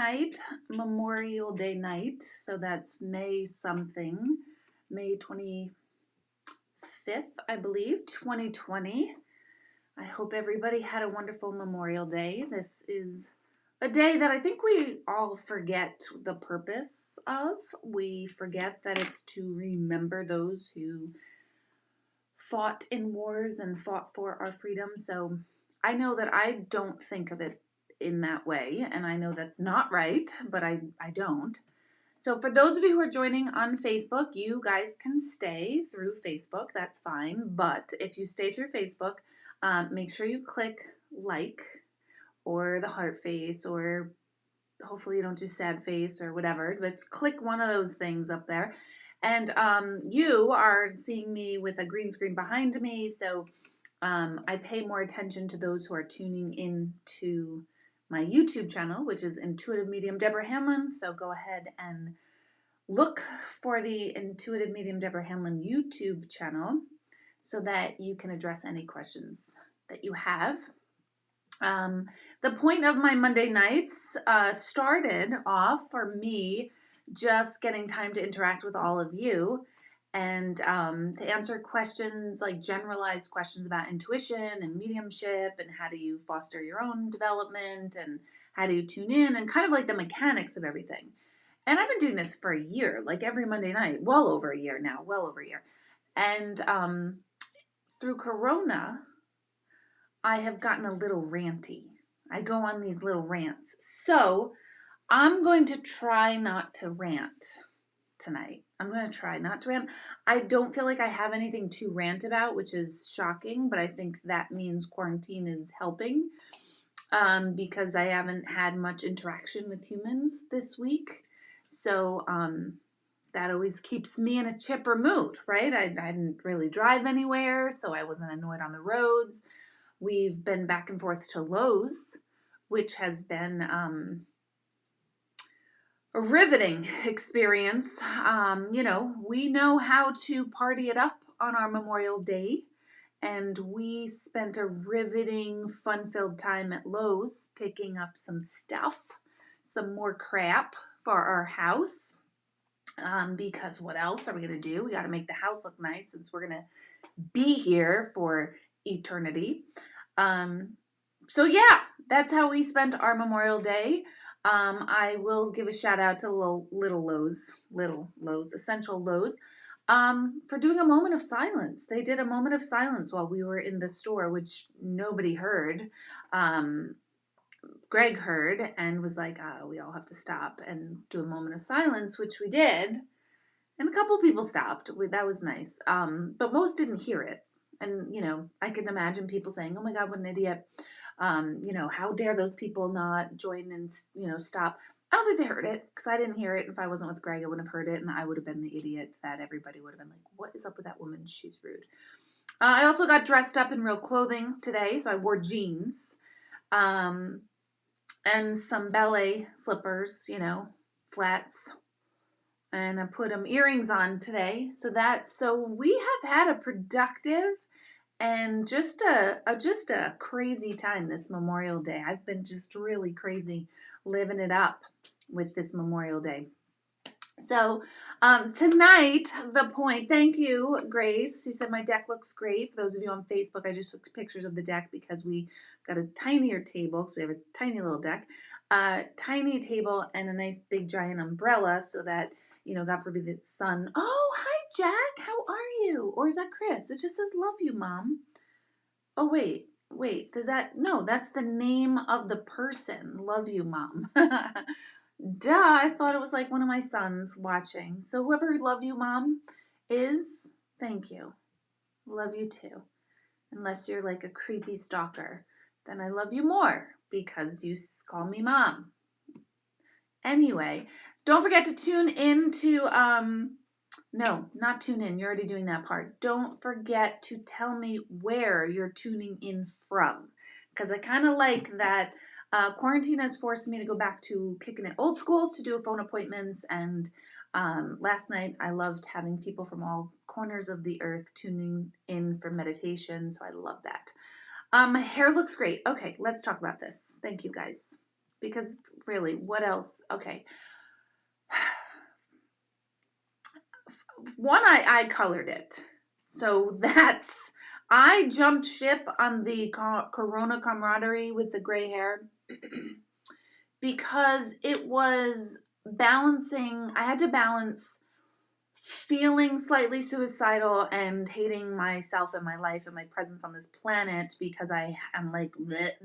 night, Memorial Day night, so that's May something, May 25th, I believe, 2020. I hope everybody had a wonderful Memorial Day. This is a day that I think we all forget the purpose of. We forget that it's to remember those who fought in wars and fought for our freedom. So I know that I don't think of it in that way, and I know that's not right, but I don't. So for those of you who are joining on Facebook, you guys can stay through Facebook. That's fine. But if you stay through Facebook, make sure you click like or the heart face, or hopefully you don't do sad face or whatever, but click one of those things up there. And you are seeing me with a green screen behind me, so I pay more attention to those who are tuning in to my YouTube channel, which is Intuitive Medium Deborah Hanlon. So go ahead and look for the Intuitive Medium Deborah Hanlon YouTube channel so that you can address any questions that you have. The point of my Monday nights started off for me just getting time to interact with all of you and to answer questions, like generalized questions about intuition and mediumship and how do you foster your own development and how do you tune in and kind of like the mechanics of everything. And I've been doing this for a year, like every Monday night, well over a year now, well over a year. And through Corona, I have gotten a little ranty. I go on these little rants. So I'm going to try not to rant tonight. I'm going to try not to rant. I don't feel like I have anything to rant about, which is shocking, but I think that means quarantine is helping because I haven't had much interaction with humans this week. So that always keeps me in a chipper mood, right? I didn't really drive anywhere, so I wasn't annoyed on the roads. We've been back and forth to Lowe's, which has been a riveting experience. We know how to party it up on our Memorial Day, and we spent a riveting, fun-filled time at Lowe's picking up some stuff, some more crap for our house. Because what else are we going to do? We got to make the house look nice since we're going to be here for eternity. So yeah, that's how we spent our Memorial Day. I will give a shout out to Little Lowe's, Essential Lowe's, for doing a moment of silence. They did a moment of silence while we were in the store, which nobody heard. Greg heard and was like, we all have to stop and do a moment of silence, which we did. And a couple people stopped. That was nice. But most didn't hear it. And, I can imagine people saying, oh my God, what an idiot. How dare those people not join and, stop. I don't think they heard it because I didn't hear it. If I wasn't with Greg, I wouldn't have heard it. And I would have been the idiot that everybody would have been like, what is up with that woman? She's rude. I also got dressed up in real clothing today. So I wore jeans and some ballet slippers, flats. And I put earrings on today. So we have had a productive and just a crazy time this Memorial Day. I've been just really crazy living it up with this Memorial Day. So tonight, the point, thank you, Grace, who said my deck looks great. For those of you on Facebook, I just took pictures of the deck because we got a tinier table, because we have a tiny little deck, tiny table and a nice big giant umbrella so that, God forbid the sun. Oh, hi, Jack. How are you? Or is that Chris? It just says, love you, Mom. Oh, wait. Does that? No, that's the name of the person. Love you, Mom. Duh, I thought it was like one of my sons watching. So whoever love you, Mom, is, thank you. Love you too. Unless you're like a creepy stalker, then I love you more because you call me Mom. Anyway, don't forget to tune in to, no, not tune in. You're already doing that part. Don't forget to tell me where you're tuning in from, because I kind of like that quarantine has forced me to go back to kicking it old school to do phone appointments. And last night I loved having people from all corners of the earth tuning in for meditation. So I love that. My hair looks great. Okay, let's talk about this. Thank you, guys. because really, what else? Okay. One, I colored it. So I jumped ship on the Corona camaraderie with the gray hair because it was balancing. I had to balance feeling slightly suicidal and hating myself and my life and my presence on this planet because I am like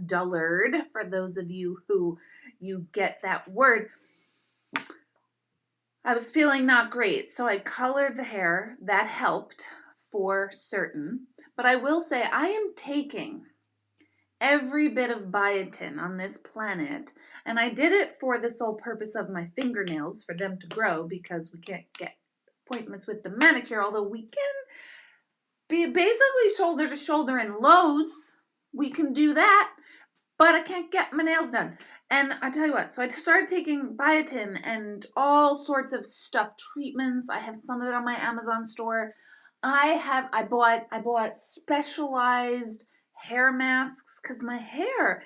dullard, for those of you who you get that word. I was feeling not great, so I colored the hair. That helped for certain. But I will say I am taking every bit of biotin on this planet, and I did it for the sole purpose of my fingernails, for them to grow, because we can't get appointments with the manicure, although we can be basically shoulder to shoulder in Lowe's. We can do that, but I can't get my nails done. And I tell you what, so I started taking biotin and all sorts of stuff, treatments. I have some of it on my Amazon store. I bought specialized hair masks because my hair,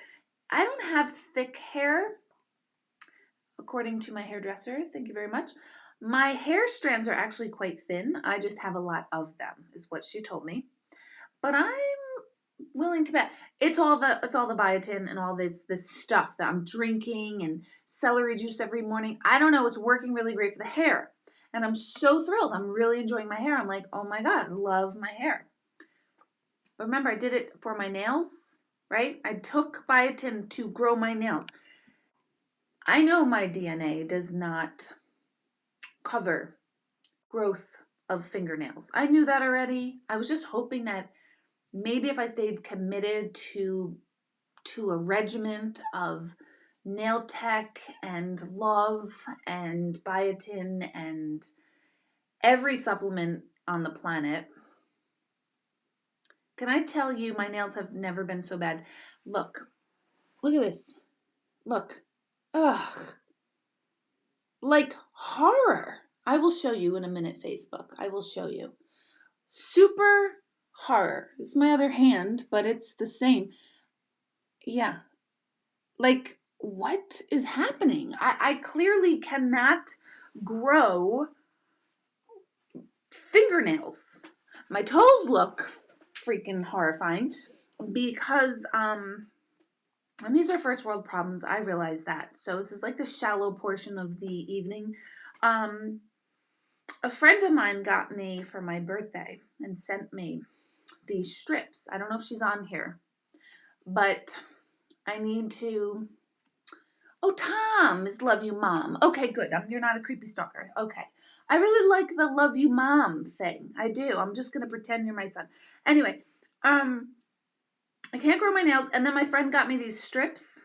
I don't have thick hair, according to my hairdresser. Thank you very much. My hair strands are actually quite thin. I just have a lot of them, is what she told me. But I'm willing to bet it's all the biotin and all this stuff that I'm drinking, and celery juice every morning. I don't know, it's working really great for the hair. And I'm so thrilled. I'm really enjoying my hair. I'm like, oh my God, I love my hair. But remember, I did it for my nails, right? I took biotin to grow my nails. I know my DNA does not cover growth of fingernails. I knew that already. I was just hoping that maybe if I stayed committed to a regiment of nail tech and love and biotin and every supplement on the planet. Can I tell you, my nails have never been so bad. Look at this. Look. Ugh. Like horror. I will show you in a minute, Facebook. I will show you. Super horror. This is my other hand, but it's the same. Yeah. Like, what is happening? I clearly cannot grow fingernails. My toes look freaking horrifying because, and these are first world problems. I realize that. So this is like the shallow portion of the evening. A friend of mine got me for my birthday and sent me these strips. I don't know if she's on here, but I need to. Oh, Tom is Love You Mom. Okay, good. You're not a creepy stalker. Okay. I really like the Love You Mom thing. I do. I'm just going to pretend you're my son. Anyway, I can't grow my nails. And then my friend got me these strips.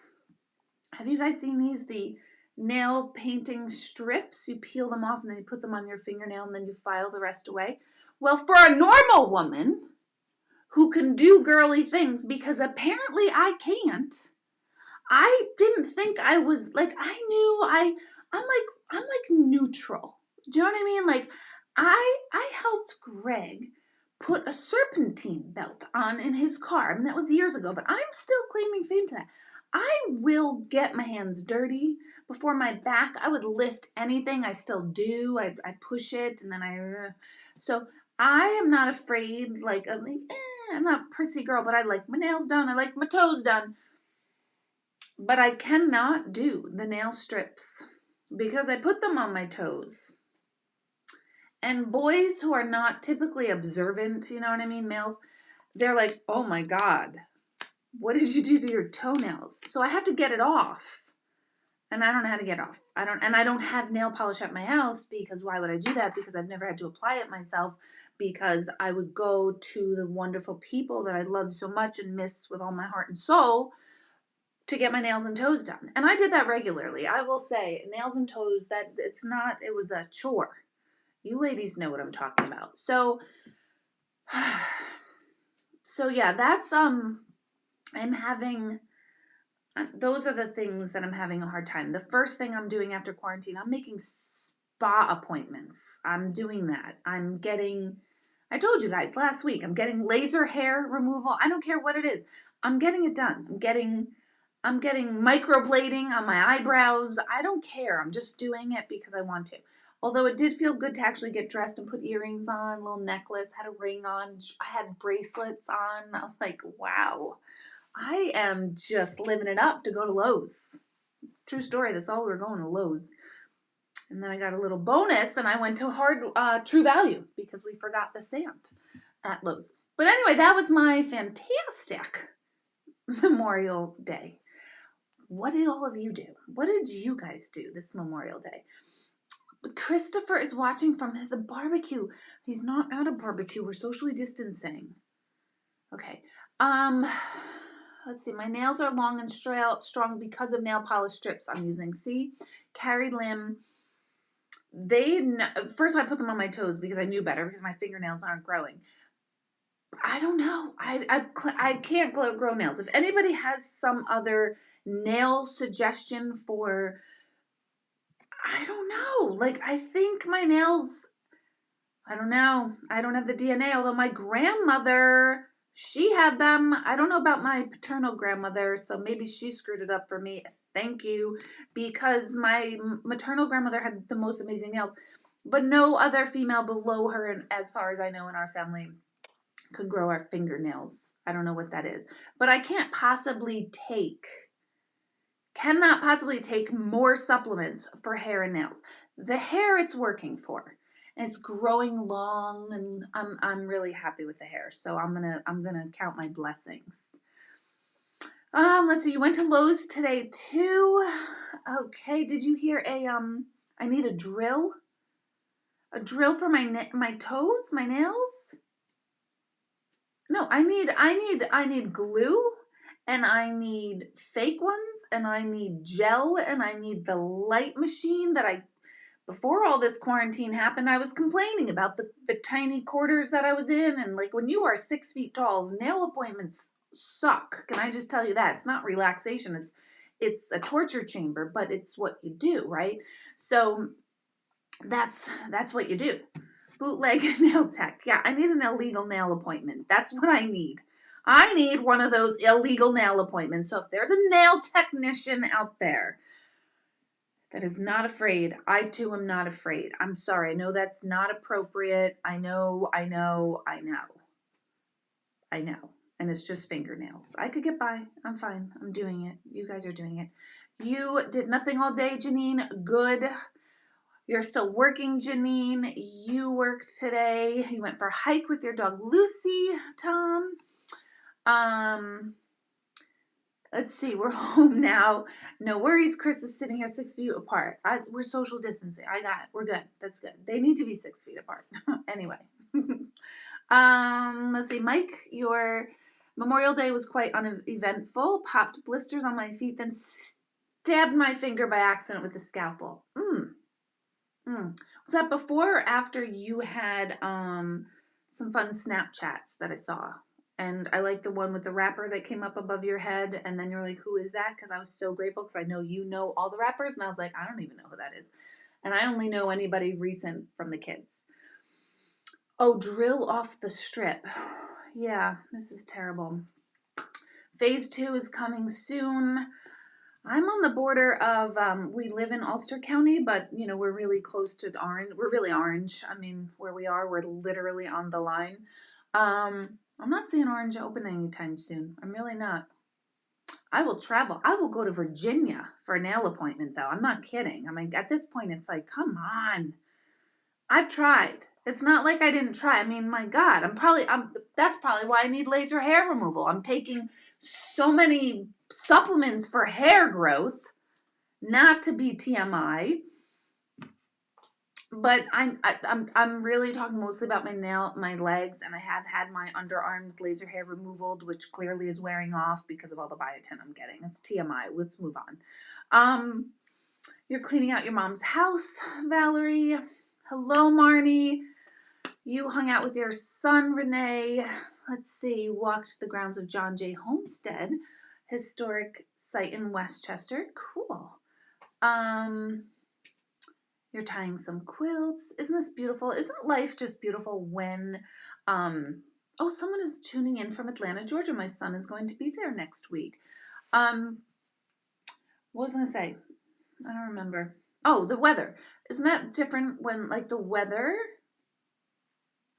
Have you guys seen these? The nail painting strips. You peel them off and then you put them on your fingernail and then you file the rest away. Well, for a normal woman who can do girly things, because apparently I can't, I didn't think I was like, I'm like neutral. Do you know what I mean? Like I helped Greg put a serpentine belt on in his car. I mean, that was years ago, but I'm still claiming fame to that. I will get my hands dirty before my back. I would lift anything. I still do. I push it and then so I am not afraid. I'm not a prissy girl, but I like my nails done. I like my toes done. But I cannot do the nail strips because I put them on my toes. And boys who are not typically observant, you know what I mean, males, they're like, oh my God, what did you do to your toenails? So I have to get it off. And I don't know how to get off. I don't have nail polish at my house, because why would I do that? Because I've never had to apply it myself, because I would go to the wonderful people that I love so much and miss with all my heart and soul to get my nails and toes done. And I did that regularly. I will say, nails and toes, it was a chore. You ladies know what I'm talking about. So yeah, that's, those are the things that I'm having a hard time. The first thing I'm doing after quarantine, I'm making spa appointments. I'm doing that. I told you guys last week, I'm getting laser hair removal. I don't care what it is. I'm getting it done. I'm getting microblading on my eyebrows. I don't care. I'm just doing it because I want to. Although it did feel good to actually get dressed and put earrings on, a little necklace, had a ring on. I had bracelets on. I was like, wow, I am just living it up to go to Lowe's. True story. That's all we were going to Lowe's. And then I got a little bonus and I went to True Value because we forgot the sand at Lowe's. But anyway, that was my fantastic Memorial Day. What did all of you do? What did you guys do this Memorial Day? Christopher is watching from the barbecue. He's not at a barbecue. We're socially distancing. Okay. Let's see. My nails are long and strong because of nail polish strips I'm using. See, Carrie Lim. First I put them on my toes because I knew better because my fingernails aren't growing. I don't know. I can't grow nails. If anybody has some other nail suggestion for, I don't know. Like, I think my nails, I don't know. I don't have the DNA, although my grandmother, she had them. I don't know about my paternal grandmother, so maybe she screwed it up for me. Thank you. Because my maternal grandmother had the most amazing nails, but no other female below her, and as far as I know in our family, could grow our fingernails. I don't know what that is. But I cannot possibly take more supplements for hair and nails. The hair it's working for. And it's growing long and I'm really happy with the hair. So I'm gonna count my blessings. Let's see, you went to Lowe's today too. Okay, did you hear I need a drill? A drill for my toes, my nails? No, I need glue and I need fake ones and I need gel and I need the light machine before all this quarantine happened, I was complaining about the tiny quarters that I was in. And like when you are 6 feet tall, nail appointments suck. Can I just tell you that? It's not relaxation. It's a torture chamber, but it's what you do, right? So that's what you do. Bootleg nail tech. Yeah, I need an illegal nail appointment. That's what I need. I need one of those illegal nail appointments. So if there's a nail technician out there that is not afraid, I too am not afraid. I'm sorry. I know that's not appropriate. I know. And it's just fingernails. I could get by. I'm fine. I'm doing it. You guys are doing it. You did nothing all day, Janine. Good. You're still working, Janine. You worked today. You went for a hike with your dog, Lucy, Tom. Let's see. We're home now. No worries. Chris is sitting here 6 feet apart. We're social distancing. I got it. We're good. That's good. They need to be 6 feet apart. Anyway. Let's see. Mike, your Memorial Day was quite uneventful. Popped blisters on my feet, then stabbed my finger by accident with a scalpel. Was that before or after you had some fun Snapchats that I saw? And I like the one with the rapper that came up above your head, and then you're like, who is that? Because I was so grateful because I know you know all the rappers, and I was like, I don't even know who that is. And I only know anybody recent from the kids. Oh, drill off the strip. Yeah, this is terrible. Phase 2 is coming soon. I'm on the border of, we live in Ulster County, but, you know, we're really close to orange. We're really orange. I mean, where we are, we're literally on the line. I'm not seeing Orange open anytime soon. I'm really not. I will travel. I will go to Virginia for a nail appointment, though. I'm not kidding. I mean, at this point, it's like, come on. I've tried. It's not like I didn't try. I mean, my God, that's probably why I need laser hair removal. I'm taking so many supplements for hair growth, not to be TMI, but I'm really talking mostly about my legs, and I have had my underarms laser hair removed, which clearly is wearing off because of all the biotin I'm getting. It's TMI. Let's move on. You're cleaning out your mom's house, Valerie. Hello, Marnie. You hung out with your son, Renee. Let's see. Walked the grounds of John J. Homestead, historic site in Westchester. Cool. You're tying some quilts. Isn't this beautiful? Isn't life just beautiful when, someone is tuning in from Atlanta, Georgia. My son is going to be there next week. What was I going to say? I don't remember. Oh, the weather. Isn't that different when, like, the weather?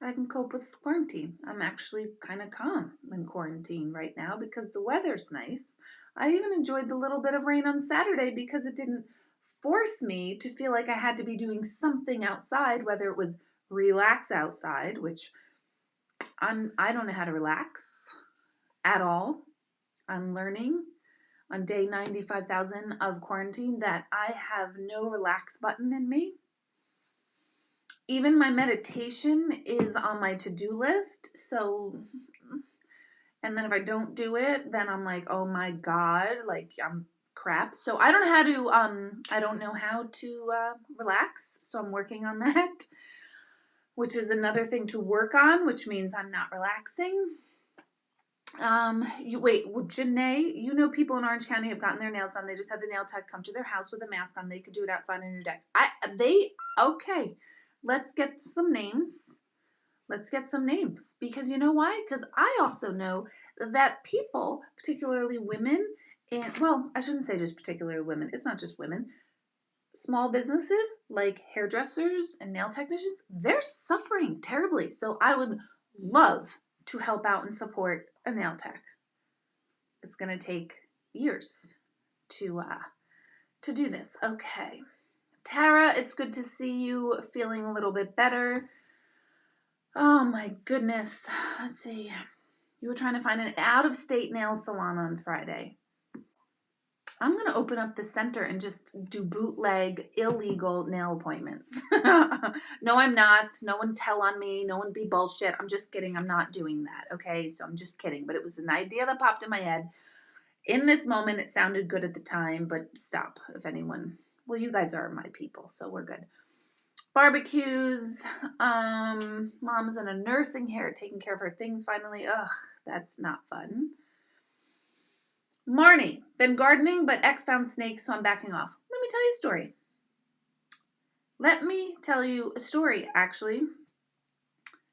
I can cope with quarantine. I'm actually kind of calm in quarantine right now because the weather's nice. I even enjoyed the little bit of rain on Saturday because it didn't force me to feel like I had to be doing something outside, whether it was relax outside, which I don't know how to relax at all. I'm learning on day 95,000 of quarantine that I have no relax button in me. Even my meditation is on my to-do list. So, and then if I don't do it, then I'm like, oh my God, like I'm crap. So I don't know how to relax. So I'm working on that, which is another thing to work on, which means I'm not relaxing. Janae, you know people in Orange County have gotten their nails done. They just had the nail tech come to their house with a mask on. They could do it outside on your deck. Okay. Let's get some names. Because you know why? Because I also know that people, particularly women, and well, I shouldn't say just particularly women. It's not just women. Small businesses like hairdressers and nail technicians, they're suffering terribly. So I would love to help out and support a nail tech. It's going to take years to do this. Okay. Tara, it's good to see you feeling a little bit better. Oh my goodness. Let's see. You were trying to find an out-of-state nail salon on Friday. I'm going to open up the center and just do bootleg, illegal nail appointments. No, I'm not. No one tell on me. No one be bullshit. I'm just kidding. I'm not doing that. Okay. So I'm just kidding. But it was an idea that popped in my head. In this moment, it sounded good at the time, but stop if anyone. Well, you guys are my people, so we're good. Barbecues. Mom's in a nursing here, taking care of her things finally. Ugh, that's not fun. Marnie, been gardening, but X found snakes, so I'm backing off. Let me tell you a story, actually.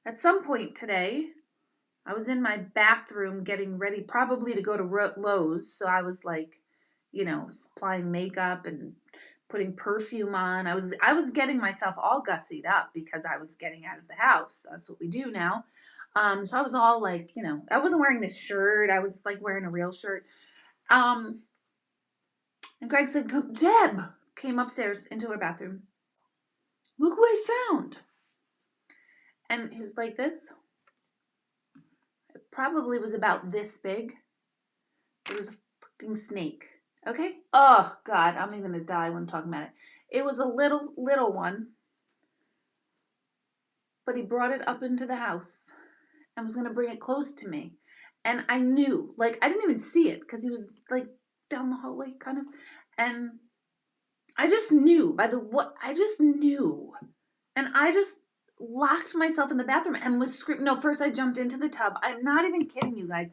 At some point today, I was in my bathroom getting ready, probably to go to Lowe's. So I was like, applying makeup and putting perfume on. I was getting myself all gussied up because I was getting out of the house. That's what we do now. So I was all like, I wasn't wearing this shirt. I was like wearing a real shirt. And Greg said, Deb came upstairs into her bathroom. Look what I found. And he was like this. It probably was about this big. It was a fucking snake. Okay? Oh, God, I'm even going to die when talking about it. It was a little one. But he brought it up into the house and was going to bring it close to me. And I knew, like, I didn't even see it because he was, like, down the hallway, kind of. And I just knew I just knew. And I just locked myself in the bathroom and was screaming. No, first I jumped into the tub. I'm not even kidding you guys.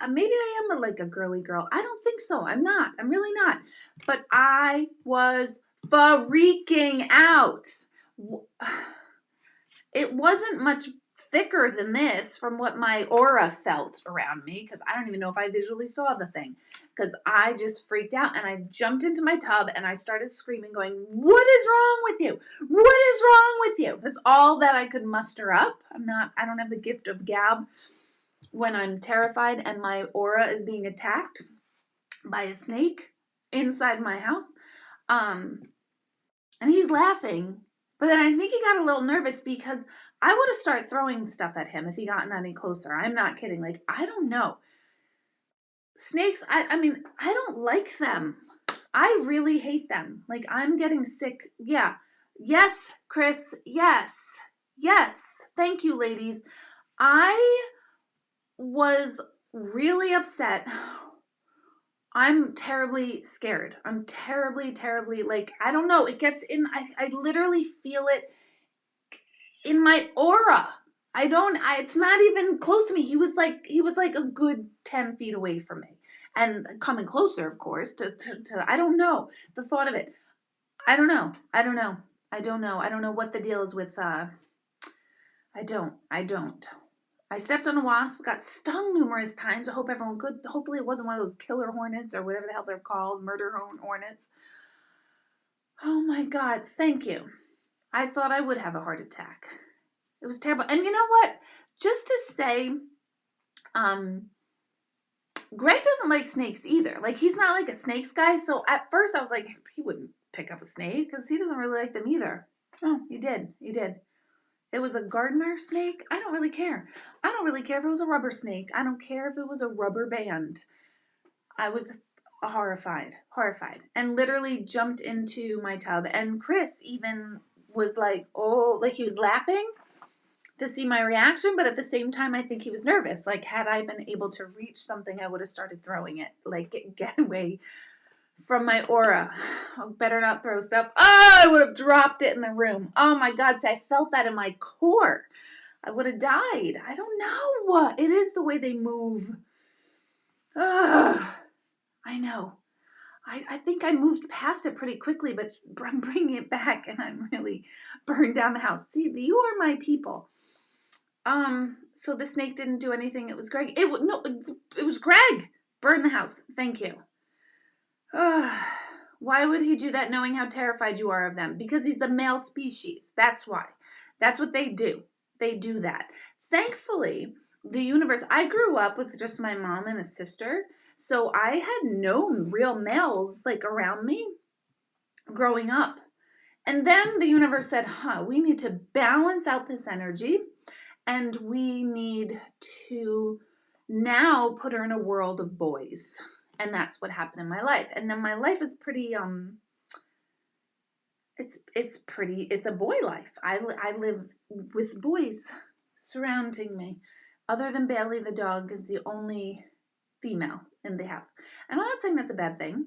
Maybe I am like a girly girl. I don't think so. I'm not. I'm really not. But I was freaking out. It wasn't much thicker than this from what my aura felt around me, because I don't even know if I visually saw the thing, because I just freaked out and I jumped into my tub and I started screaming, going, what is wrong with you? What is wrong with you? That's all that I could muster up. I don't have the gift of gab when I'm terrified and my aura is being attacked by a snake inside my house. And he's laughing. But then I think he got a little nervous because I would have started throwing stuff at him if he gotten any closer. I'm not kidding. Like, I don't know. Snakes, I mean, I don't like them. I really hate them. Like, I'm getting sick. Yeah. Yes, Chris. Yes. Yes. Thank you, ladies. I was really upset. I'm terribly scared. I'm terribly, like, I don't know. It gets in, I literally feel it in my aura. It's not even close to me. He was like a good 10 feet away from me and coming closer, of course, to I don't know the thought of it. I don't know what the deal is with, I don't I stepped on a wasp, got stung numerous times. I hope everyone could. Hopefully it wasn't one of those killer hornets or whatever the hell they're called, murder hornets. Oh my God, thank you. I thought I would have a heart attack. It was terrible. And you know what? Just to say, Greg doesn't like snakes either. Like, he's not like a snakes guy. So at first I was like, he wouldn't pick up a snake because he doesn't really like them either. Oh, he did. He did. It was a gardener snake. I don't really care. I don't really care if it was a rubber snake. I don't care if it was a rubber band. I was horrified, and literally jumped into my tub. And Chris even was like, oh, like he was laughing to see my reaction, but at the same time, I think he was nervous. Like, had I been able to reach something, I would have started throwing it. Like, get away from my aura. Oh, better not throw stuff. Oh, I would have dropped it in the room. Oh my God, see, I felt that in my core. I would have died. I don't know what. It is the way they move. Ugh. I know. I think I moved past it pretty quickly, but I'm bringing it back and I'm really burned down the house. See, you are my people. So the snake didn't do anything. It was Greg. It was Greg. Burn the house. Thank you. Why would he do that knowing how terrified you are of them? Because he's the male species. That's why. That's what they do. They do that. Thankfully, the universe, I grew up with just my mom and a sister, so I had no real males like around me growing up. And then the universe said, we need to balance out this energy and we need to now put her in a world of boys. And that's what happened in my life. And then my life is pretty, it's a boy life. I live with boys surrounding me. Other than Bailey, the dog is the only female in the house. And I'm not saying that's a bad thing.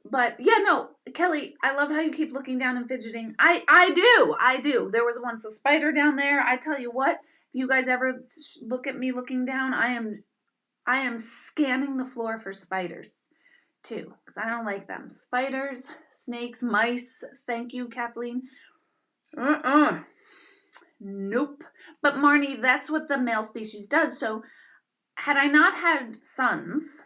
But yeah, no, Kelly, I love how you keep looking down and fidgeting. I do. There was once a spider down there. I tell you what, if you guys ever look at me looking down, I am scanning the floor for spiders too, because I don't like them. Spiders, snakes, mice. Thank you, Kathleen. Nope. But Marnie, that's what the male species does. So had I not had sons,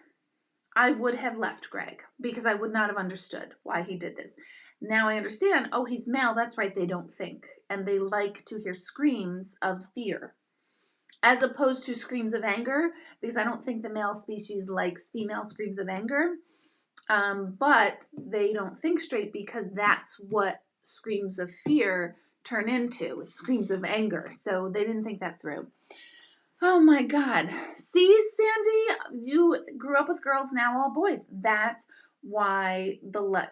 I would have left Greg because I would not have understood why he did this. Now I understand, oh, he's male. That's right. They don't think. And they like to hear screams of fear as opposed to screams of anger, because I don't think the male species likes female screams of anger. But they don't think straight because that's what screams of fear turn into. It's screams of anger. So they didn't think that through. Oh my God. See, Sandy, you grew up with girls, now all boys. That's why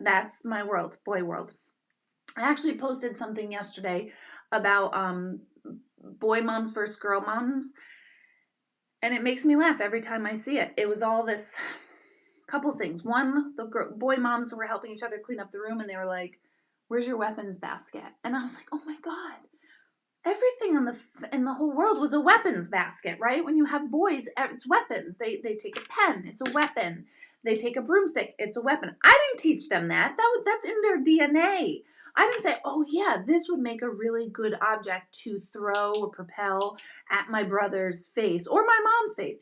that's my world, boy world. I actually posted something yesterday about boy moms versus girl moms, and it makes me laugh every time I see it. It was all this couple of things. One, the boy moms were helping each other clean up the room, and they were like, "Where's your weapons basket?" And I was like, "Oh my God." Everything in the whole world was a weapons basket, right? When you have boys, it's weapons. They take a pen, it's a weapon. They take a broomstick, it's a weapon. I didn't teach them that. That's in their DNA. I didn't say, oh yeah, this would make a really good object to throw or propel at my brother's face or my mom's face.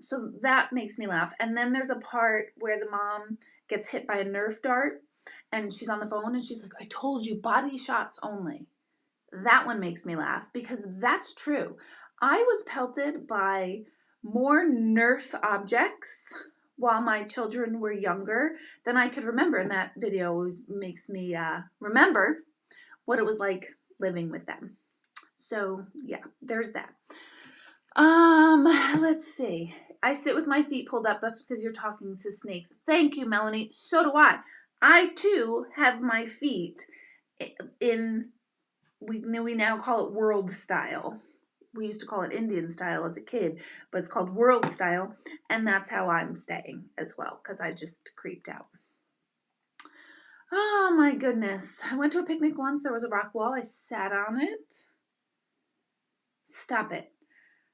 So that makes me laugh. And then there's a part where the mom gets hit by a Nerf dart and she's on the phone and she's like, I told you, body shots only. That one makes me laugh because that's true. I was pelted by more Nerf objects while my children were younger than I could remember. And that video always makes me remember what it was like living with them. So yeah, there's that. Let's see. I sit with my feet pulled up just because you're talking to snakes. Thank you, Melanie. So do I. I too have my feet in... We now call it world style. We used to call it Indian style as a kid, but it's called world style, and that's how I'm staying as well, because I just creeped out. Oh my goodness. I went to a picnic once. There was a rock wall. I sat on it. Stop it.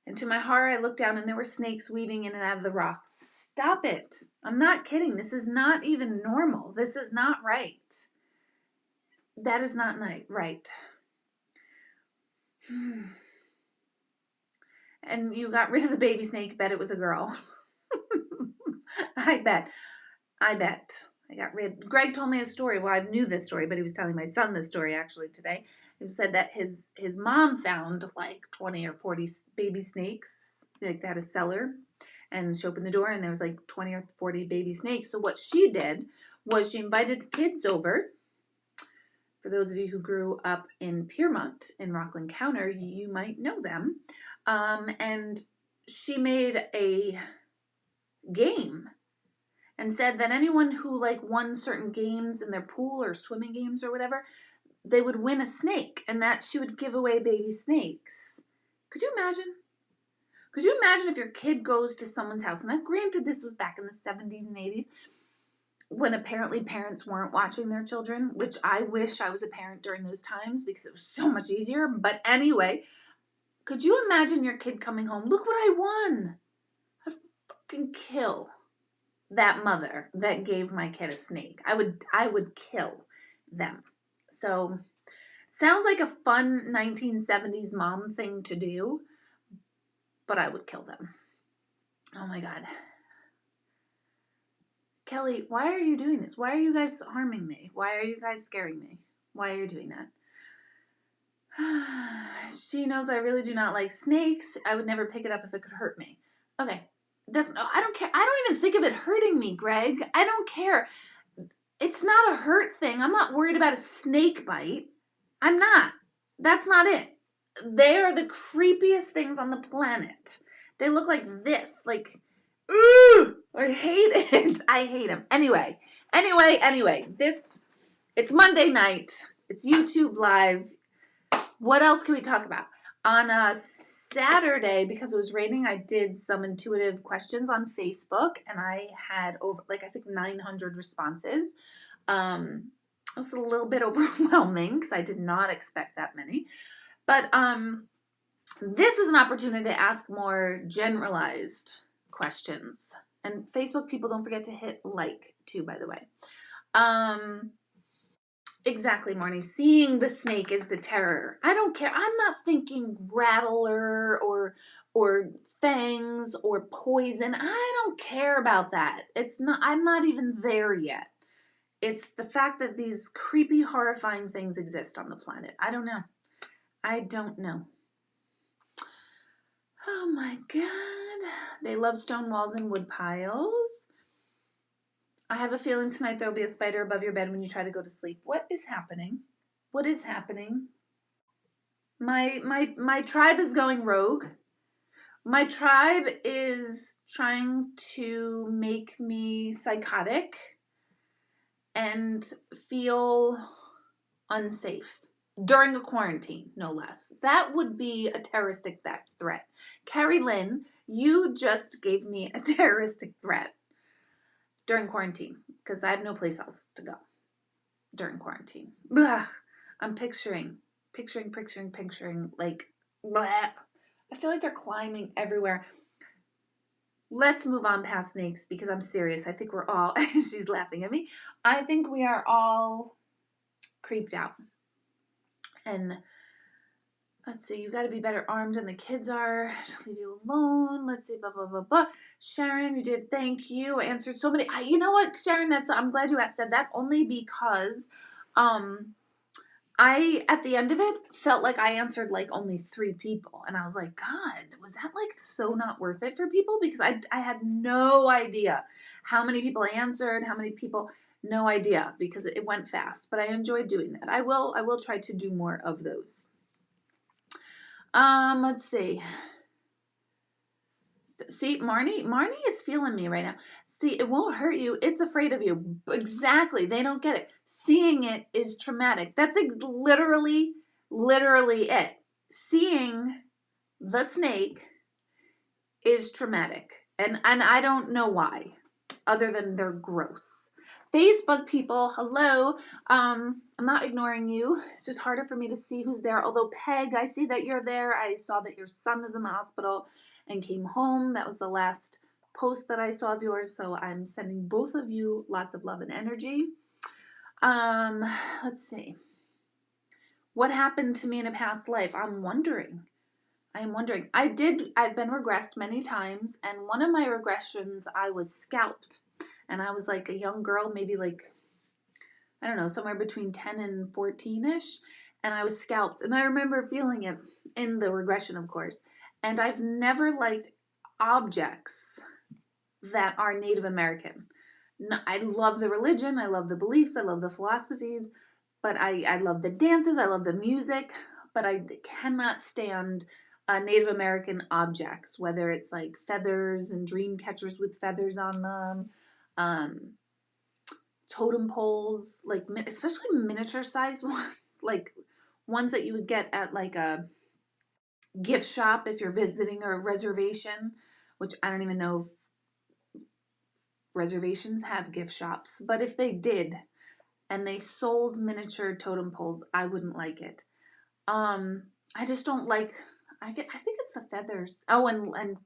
And to my horror, I looked down and there were snakes weaving in and out of the rocks. Stop it. I'm not kidding. This is not even normal. This is not right. That is not right. and you got rid of the baby snake, bet it was a girl. I bet. I got rid. Greg told me a story. Well, I knew this story, but he was telling my son this story actually today. He said that his mom found like 20 or 40 baby snakes. Like they had a cellar, and she opened the door, and there was like 20 or 40 baby snakes. So what she did was she invited kids over. For those of you who grew up in Piermont in Rockland County, you might know them. And she made a game and said that anyone who like won certain games in their pool or swimming games or whatever, they would win a snake, and that she would give away baby snakes. Could you imagine? Could you imagine if your kid goes to someone's house? And granted, this was back in the 70s and 80s when apparently parents weren't watching their children, which I wish I was a parent during those times because it was so much easier. But anyway, could you imagine your kid coming home? Look what I won. I'd fucking kill that mother that gave my kid a snake. I would kill them. So sounds like a fun 1970s mom thing to do, but I would kill them. Oh my God. Kelly, why are you doing this? Why are you guys harming me? Why are you guys scaring me? Why are you doing that? She knows I really do not like snakes. I would never pick it up if it could hurt me. Okay. I don't care. I don't even think of it hurting me, Greg. I don't care. It's not a hurt thing. I'm not worried about a snake bite. I'm not. That's not it. They are the creepiest things on the planet. They look like this. Like, ooh, I hate it. I hate them. Anyway, it's Monday night. It's YouTube Live. What else can we talk about? On a Saturday, because it was raining, I did some intuitive questions on Facebook, and I had over, I think 900 responses. It was a little bit overwhelming because I did not expect that many. But this is an opportunity to ask more generalized questions. And Facebook people, don't forget to hit like too, by the way. Exactly, Marnie. Seeing the snake is the terror. I don't care. I'm not thinking rattler or fangs or poison. I don't care about that. I'm not even there yet. It's the fact that these creepy, horrifying things exist on the planet. I don't know. Oh my God. They love stone walls and wood piles. I have a feeling tonight there will be a spider above your bed when you try to go to sleep. What is happening? What is happening? My tribe is going rogue. My tribe is trying to make me psychotic and feel unsafe during a quarantine, no less. That would be a terroristic threat. Carrie Lynn, you just gave me a terroristic threat during quarantine because I have no place else to go during quarantine. Ugh, I'm picturing like, bleh. I feel like they're climbing everywhere. Let's move on past snakes because I'm serious. I think we're all, she's laughing at me. I think we are all creeped out. And let's see, you got to be better armed than the kids are. She'll leave you alone. Let's see, blah, blah, blah, blah. Sharon, you did. Thank you. I answered so many. You know what, Sharon, I'm glad you said that only because I, at the end of it, felt like I answered like only 3 people. And I was like, God, was that like so not worth it for people? Because I had no idea how many people I answered, how many people, no idea, because it went fast. But I enjoyed doing that. I will try to do more of those. Let's see. See, Marnie is feeling me right now. See, it won't hurt you. It's afraid of you. Exactly. They don't get it. Seeing it is traumatic. That's literally it. Seeing the snake is traumatic. And I don't know why, other than they're gross. Facebook people, hello. I'm not ignoring you. It's just harder for me to see who's there. Although, Peg, I see that you're there. I saw that your son is in the hospital and came home. That was the last post that I saw of yours. So I'm sending both of you lots of love and energy. Let's see. What happened to me in a past life? I'm wondering. I am wondering. I've been regressed many times, and one of my regressions, I was scalped. And I was like a young girl, maybe like, I don't know, somewhere between 10 and 14-ish. And I was scalped. And I remember feeling it in the regression, of course. And I've never liked objects that are Native American. I love the religion, I love the beliefs, I love the philosophies, but I love the dances, I love the music, but I cannot stand Native American objects, whether it's like feathers and dream catchers with feathers on them, um, totem poles, like especially miniature size ones, like ones that you would get at like a gift shop if you're visiting a reservation, which I don't even know if reservations have gift shops, but if they did and they sold miniature totem poles, I wouldn't like it. I just don't like. I think it's the feathers. Oh, and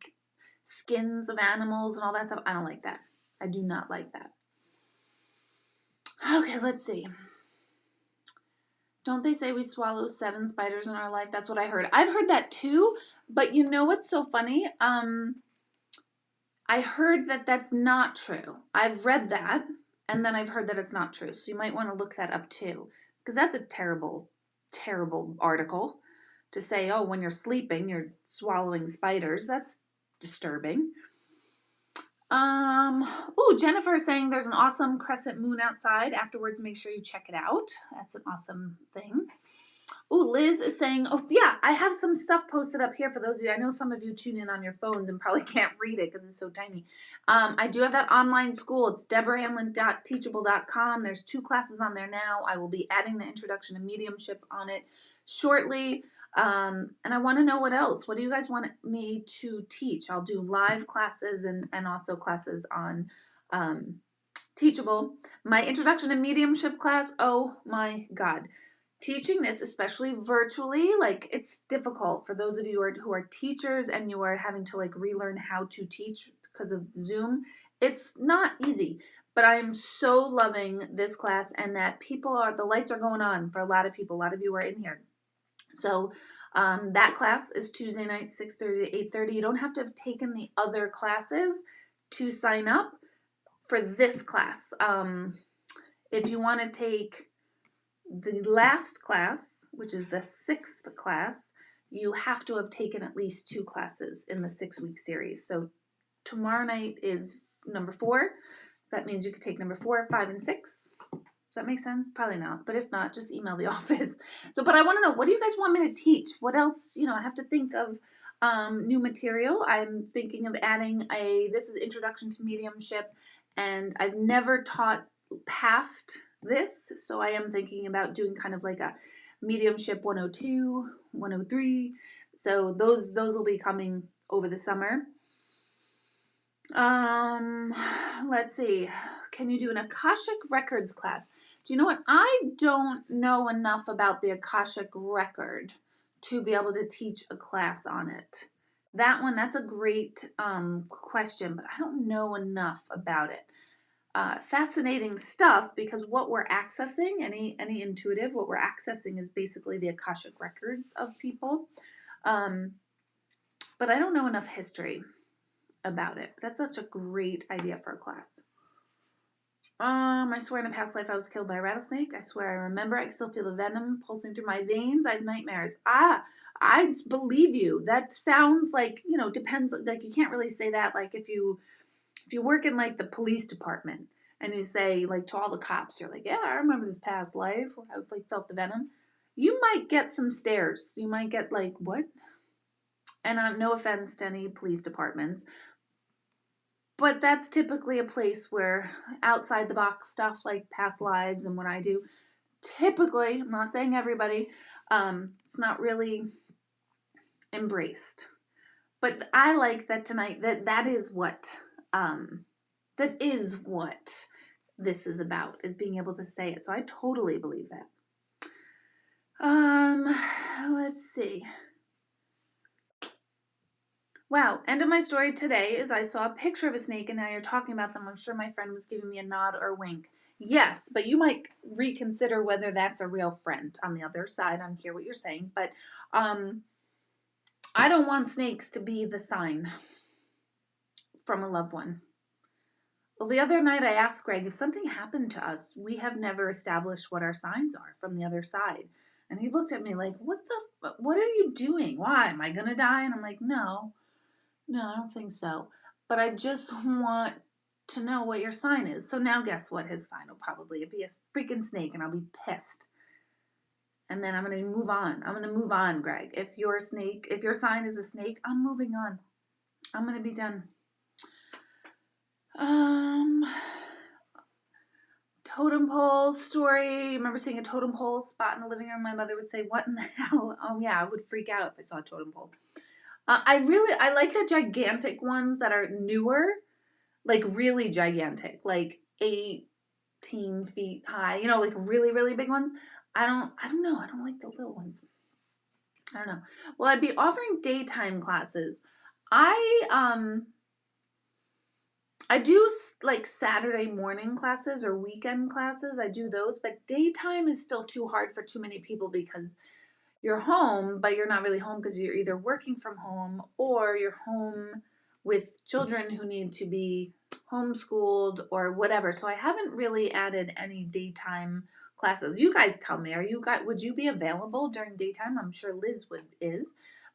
skins of animals and all that stuff. I don't like that. I do not like that. Okay, let's see. Don't they say we swallow 7 spiders in our life? That's what I heard. I've heard that too, but you know what's so funny? I heard that that's not true. I've read that, and then I've heard that it's not true. So you might want to look that up too, because that's a terrible, terrible article to say, oh, when you're sleeping, you're swallowing spiders. That's disturbing. Oh, Jennifer is saying there's an awesome crescent moon outside. Afterwards, make sure you check it out. That's an awesome thing. Oh, Liz is saying, oh, yeah, I have some stuff posted up here for those of you. I know some of you tune in on your phones and probably can't read it because it's so tiny. I do have that online school. It's deborahhanlon.teachable.com. There's 2 classes on there now. I will be adding the introduction to mediumship on it shortly. And I want to know what else. What do you guys want me to teach? I'll do live classes and also classes on Teachable. My introduction to mediumship class, oh my God. Teaching this, especially virtually, like it's difficult for those of you who are teachers and you are having to like relearn how to teach because of Zoom. It's not easy, but I am so loving this class and that the lights are going on for a lot of people. A lot of you are in here. So that class is Tuesday night, 6:30 to 8:30. You don't have to have taken the other classes to sign up for this class. If you want to take the last class, which is the 6th class, you have to have taken at least 2 classes in the 6-week series. So tomorrow night is number 4. That means you could take number 4, 5, and 6. Does that make sense? Probably not. But if not, just email the office. But I want to know, what do you guys want me to teach? What else? I have to think of new material. I'm thinking of adding this is Introduction to Mediumship, and I've never taught past this, so I am thinking about doing kind of like a mediumship 102, 103. So those will be coming over the summer. Let's see. Can you do an Akashic Records class? Do you know what? I don't know enough about the Akashic Record to be able to teach a class on it. That's a great question, but I don't know enough about it. Fascinating stuff, because what we're accessing, any intuitive, what we're accessing is basically the Akashic records of people. But I don't know enough history about it. That's such a great idea for a class. I swear in a past life I was killed by a rattlesnake. I swear I remember. I can still feel the venom pulsing through my veins. I have nightmares. I believe you. That sounds like, depends. Like you can't really say that. Like if you work in like the police department and you say like to all the cops, you're like, yeah, I remember this past life where I've like felt the venom. You might get some stares. You might get like, what? And no offense to any police departments, but that's typically a place where outside the box stuff like past lives and what I do, typically, I'm not saying everybody, it's not really embraced. But I like that tonight that is what this is about, is being able to say it. So I totally believe that. Let's see. Wow, end of my story today is I saw a picture of a snake and now you're talking about them. I'm sure my friend was giving me a nod or a wink. Yes, but you might reconsider whether that's a real friend. On the other side, I'm hear what you're saying. But I don't want snakes to be the sign from a loved one. Well, the other night I asked Greg, if something happened to us, we have never established what our signs are from the other side. And he looked at me like, what are you doing? Why? Am I going to die? And I'm like, no, I don't think so. But I just want to know what your sign is. So now guess what his sign will probably be? A freaking snake, and I'll be pissed. And then I'm going to move on. I'm going to move on, Greg. If your sign is a snake, I'm moving on. I'm going to be done. Totem pole story. Remember seeing a totem pole spot in the living room? My mother would say, "What in the hell?" Oh yeah, I would freak out if I saw a totem pole. I like the gigantic ones that are newer, like really gigantic, like 18 feet high. You know, like really, really big ones. I don't know. I don't like the little ones. I don't know. Well, I'd be offering daytime classes. I do like Saturday morning classes or weekend classes. I do those, but daytime is still too hard for too many people because you're home, but you're not really home because you're either working from home or you're home with children who need to be homeschooled or whatever. So I haven't really added any daytime classes. You guys tell me, would you be available during daytime? I'm sure Liz is.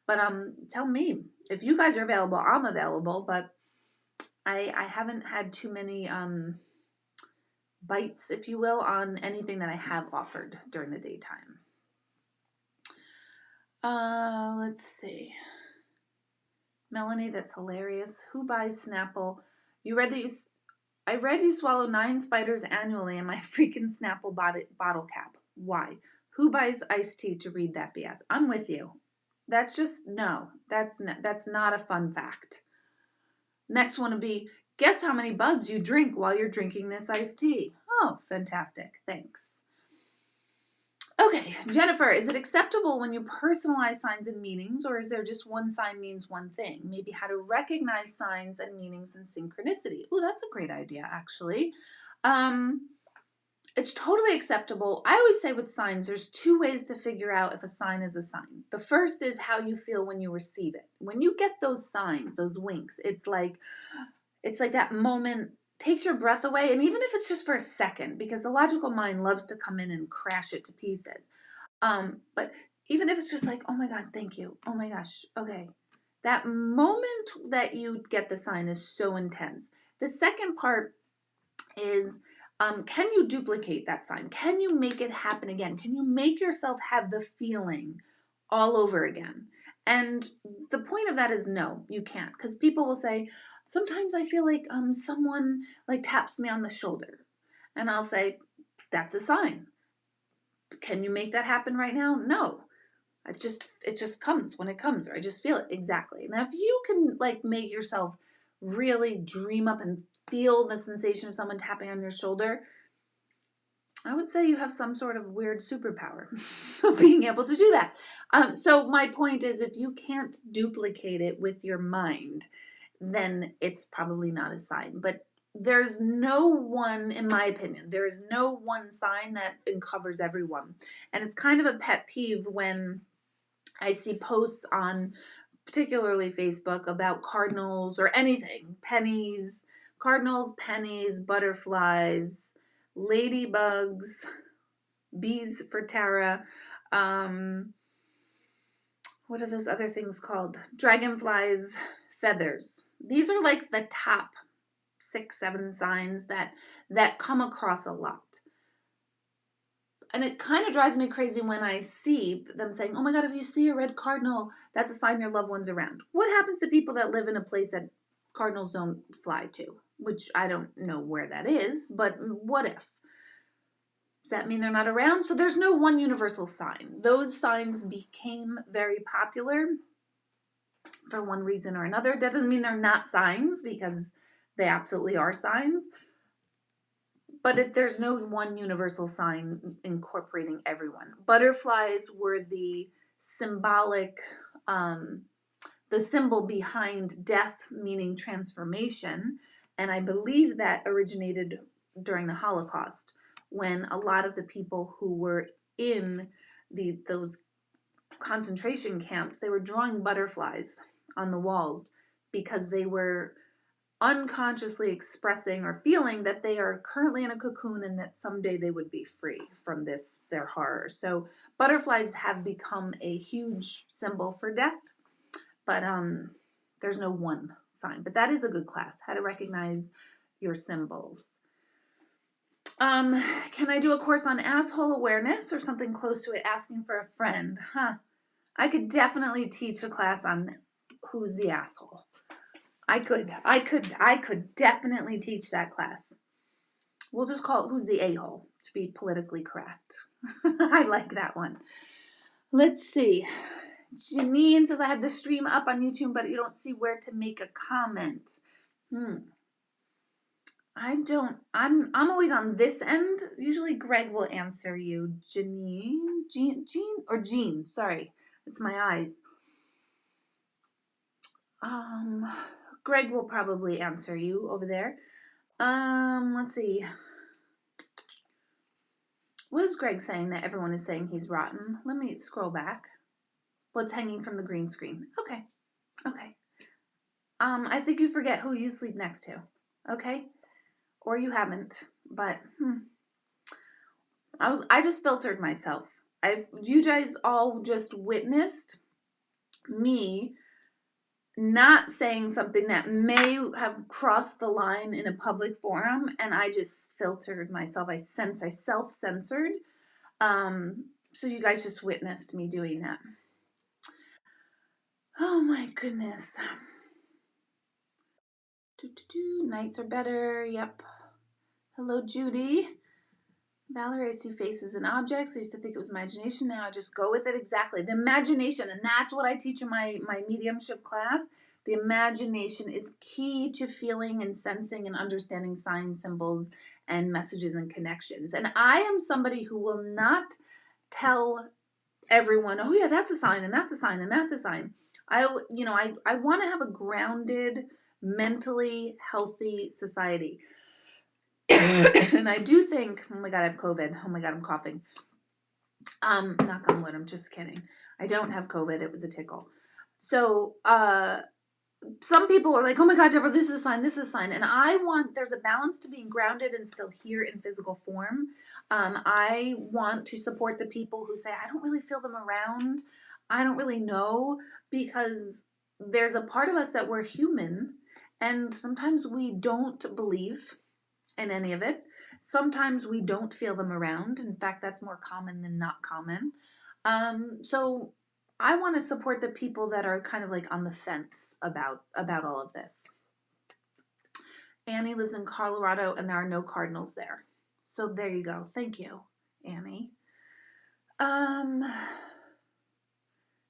But tell me if you guys are available, I'm available, but I haven't had too many bites, if you will, on anything that I have offered during the daytime. Let's see. Melanie, that's hilarious. Who buys Snapple? I read you swallow 9 spiders annually in my freaking Snapple bottle cap. Why? Who buys iced tea to read that BS? I'm with you. That's not a fun fact. Next one would be, guess how many bugs you drink while you're drinking this iced tea. Oh, fantastic. Thanks. Okay, Jennifer, is it acceptable when you personalize signs and meanings, or is there just one sign means one thing? Maybe how to recognize signs and meanings and synchronicity. Oh, that's a great idea, actually. It's totally acceptable. I always say with signs, there's 2 ways to figure out if a sign is a sign. The first is how you feel when you receive it. When you get those signs, those winks, it's like that moment takes your breath away, and even if it's just for a second, because the logical mind loves to come in and crash it to pieces. But even if it's just like, oh my God, thank you. Oh my gosh, okay. That moment that you get the sign is so intense. The second part is, can you duplicate that sign? Can you make it happen again? Can you make yourself have the feeling all over again? And the point of that is no, you can't. Because people will say, sometimes I feel like someone like taps me on the shoulder. And I'll say, that's a sign. Can you make that happen right now? No. It just comes when it comes, or I just feel it. Exactly. Now if you can like make yourself really dream up and feel the sensation of someone tapping on your shoulder, I would say you have some sort of weird superpower of being able to do that. So my point is, if you can't duplicate it with your mind, then it's probably not a sign. But there's no one, in my opinion, there is no one sign that covers everyone. And it's kind of a pet peeve when I see posts on particularly Facebook about cardinals or anything, cardinals, pennies, butterflies, ladybugs, bees for Tara. What are those other things called? Dragonflies, feathers. These are like the top 6, 7 signs that come across a lot. And it kind of drives me crazy when I see them saying, oh my God, if you see a red cardinal, that's a sign your loved one's around. What happens to people that live in a place that cardinals don't fly to? Which I don't know where that is, but what if? Does that mean they're not around? So there's no one universal sign. Those signs became very popular for one reason or another. That doesn't mean they're not signs, because they absolutely are signs. But there's no one universal sign incorporating everyone. Butterflies were the symbolic, the symbol behind death, meaning transformation. And I believe that originated during the Holocaust, when a lot of the people who were in those concentration camps, they were drawing butterflies on the walls because they were unconsciously expressing or feeling that they are currently in a cocoon and that someday they would be free from their horror. So butterflies have become a huge symbol for death, but there's no one sign. But that is a good class, how to recognize your symbols. Can I do a course on asshole awareness or something close to it, asking for a friend? I could definitely teach a class on who's the asshole. I could definitely teach that class. We'll just call it who's the a-hole to be politically correct. I like that one. Let's see. Janine says I have the stream up on YouTube, but you don't see where to make a comment. I'm always on this end. Usually Greg will answer you. Jean, sorry. It's my eyes. Greg will probably answer you over there. Let's see. What is Greg saying that everyone is saying he's rotten? Let me scroll back. What's hanging from the green screen? Okay. I think you forget who you sleep next to. Okay? Or you haven't. But I just filtered myself. You guys all just witnessed me not saying something that may have crossed the line in a public forum, and I just filtered myself. I self-censored. So you guys just witnessed me doing that. Oh my goodness. Nights are better. Yep. Hello, Judy. Valerie, I see faces and objects. I used to think it was imagination. Now I just go with it. Exactly. The imagination. And that's what I teach in my mediumship class. The imagination is key to feeling and sensing and understanding signs, symbols, and messages and connections. And I am somebody who will not tell everyone, oh yeah, that's a sign, and that's a sign, and that's a sign. I want to have a grounded, mentally healthy society. And I do think, oh my God, I have COVID. Oh my God, I'm coughing. Knock on wood, I'm just kidding. I don't have COVID. It was a tickle. So, some people are like, oh my God, Deborah, this is a sign, this is a sign. And there's a balance to being grounded and still here in physical form. I want to support the people who say, I don't really feel them around. I don't really know, because there's a part of us that we're human. And sometimes we don't believe in any of it. Sometimes we don't feel them around. In fact, that's more common than not common. So I want to support the people that are kind of like on the fence about all of this. Annie lives in Colorado and there are no cardinals there. So there you go. Thank you, Annie.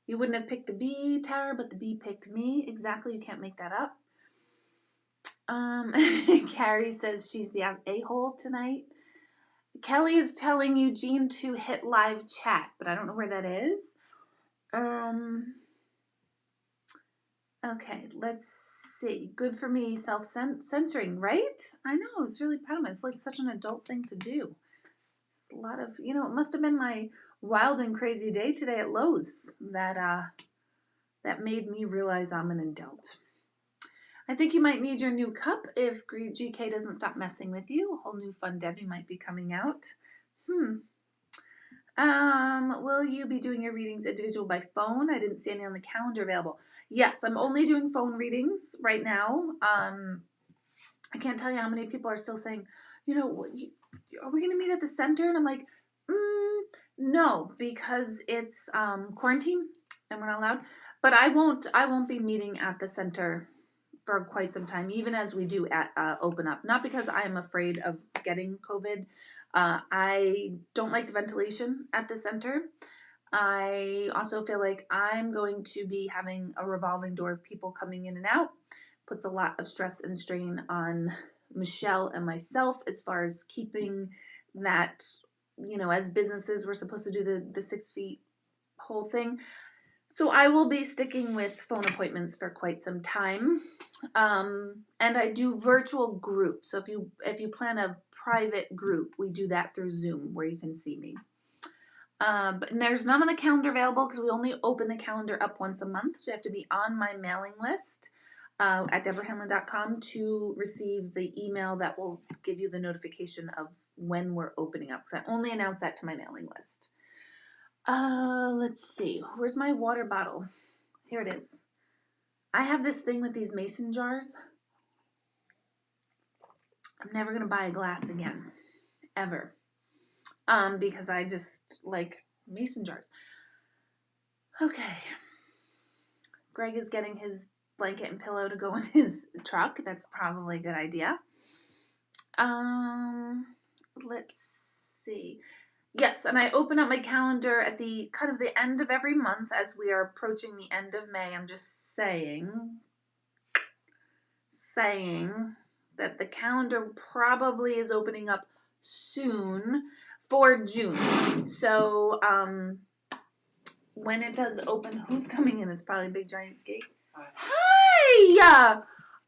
You wouldn't have picked the bee, Tara, but the bee picked me. Exactly. You can't make that up. Carrie says she's the a-hole tonight. Kelly is telling Eugene to hit live chat, but I don't know where that is. Okay, let's see. Good for me, self-censoring, right? I know, I was really proud of it. It's like such an adult thing to do. Just a lot of, it must have been my wild and crazy day today at Lowe's that made me realize I'm an adult. I think you might need your new cup if GK doesn't stop messing with you. A whole new Fun Debbie might be coming out. Will you be doing your readings individual by phone? I didn't see any on the calendar available. Yes, I'm only doing phone readings right now. I can't tell you how many people are still saying, are we going to meet at the center? And I'm like, no, because it's quarantine and we're not allowed. But I won't be meeting at the center for quite some time, even as we do open up. Not because I am afraid of getting COVID. I don't like the ventilation at the center. I also feel like I'm going to be having a revolving door of people coming in and out. Puts a lot of stress and strain on Michelle and myself as far as keeping that, as businesses, we're supposed to do the 6 feet whole thing. So I will be sticking with phone appointments for quite some time. And I do virtual groups. So if you plan a private group, we do that through Zoom where you can see me. But there's none on the calendar available because we only open the calendar up once a month. So you have to be on my mailing list at deborahhanlon.com to receive the email that will give you the notification of when we're opening up. Because I only announce that to my mailing list. Let's see. Where's my water bottle? Here it is. I have this thing with these mason jars. I'm never going to buy a glass again. Ever. Because I just like mason jars. Okay. Greg is getting his blanket and pillow to go in his truck. That's probably a good idea. Let's see. Yes, and I open up my calendar at the kind of the end of every month as we are approaching the end of May. I'm just saying that the calendar probably is opening up soon for June. So, when it does open, who's coming in? It's probably Big Giant Skate. Hi!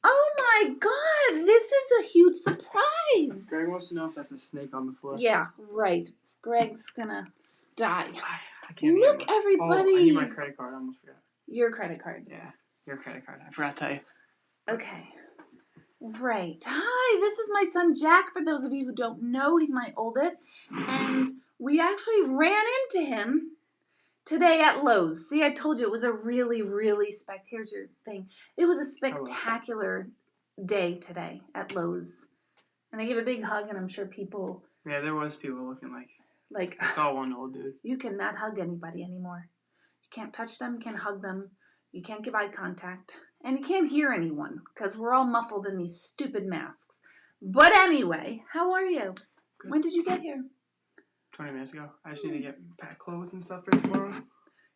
Oh my God, this is a huge surprise. Greg wants to know if that's a snake on the floor. Yeah, right. Greg's gonna die. I can't Look, everybody. Oh, I need my credit card. I almost forgot. Your credit card. Yeah, your credit card. I forgot to tell you. Okay. Right. Hi, this is my son Jack. For those of you who don't know, he's my oldest. And we actually ran into him today at Lowe's. See, I told you it was a really, really here's your thing. It was a spectacular day today at Lowe's. And I gave a big hug, and I'm sure people... Yeah, there was people looking like I saw one old dude. You cannot hug anybody anymore. You can't touch them, you can't hug them, you can't give eye contact, and you can't hear anyone because we're all muffled in these stupid masks. But anyway, how are you? Good. When did you get here? 20 minutes ago. I just need to get pack clothes and stuff for tomorrow.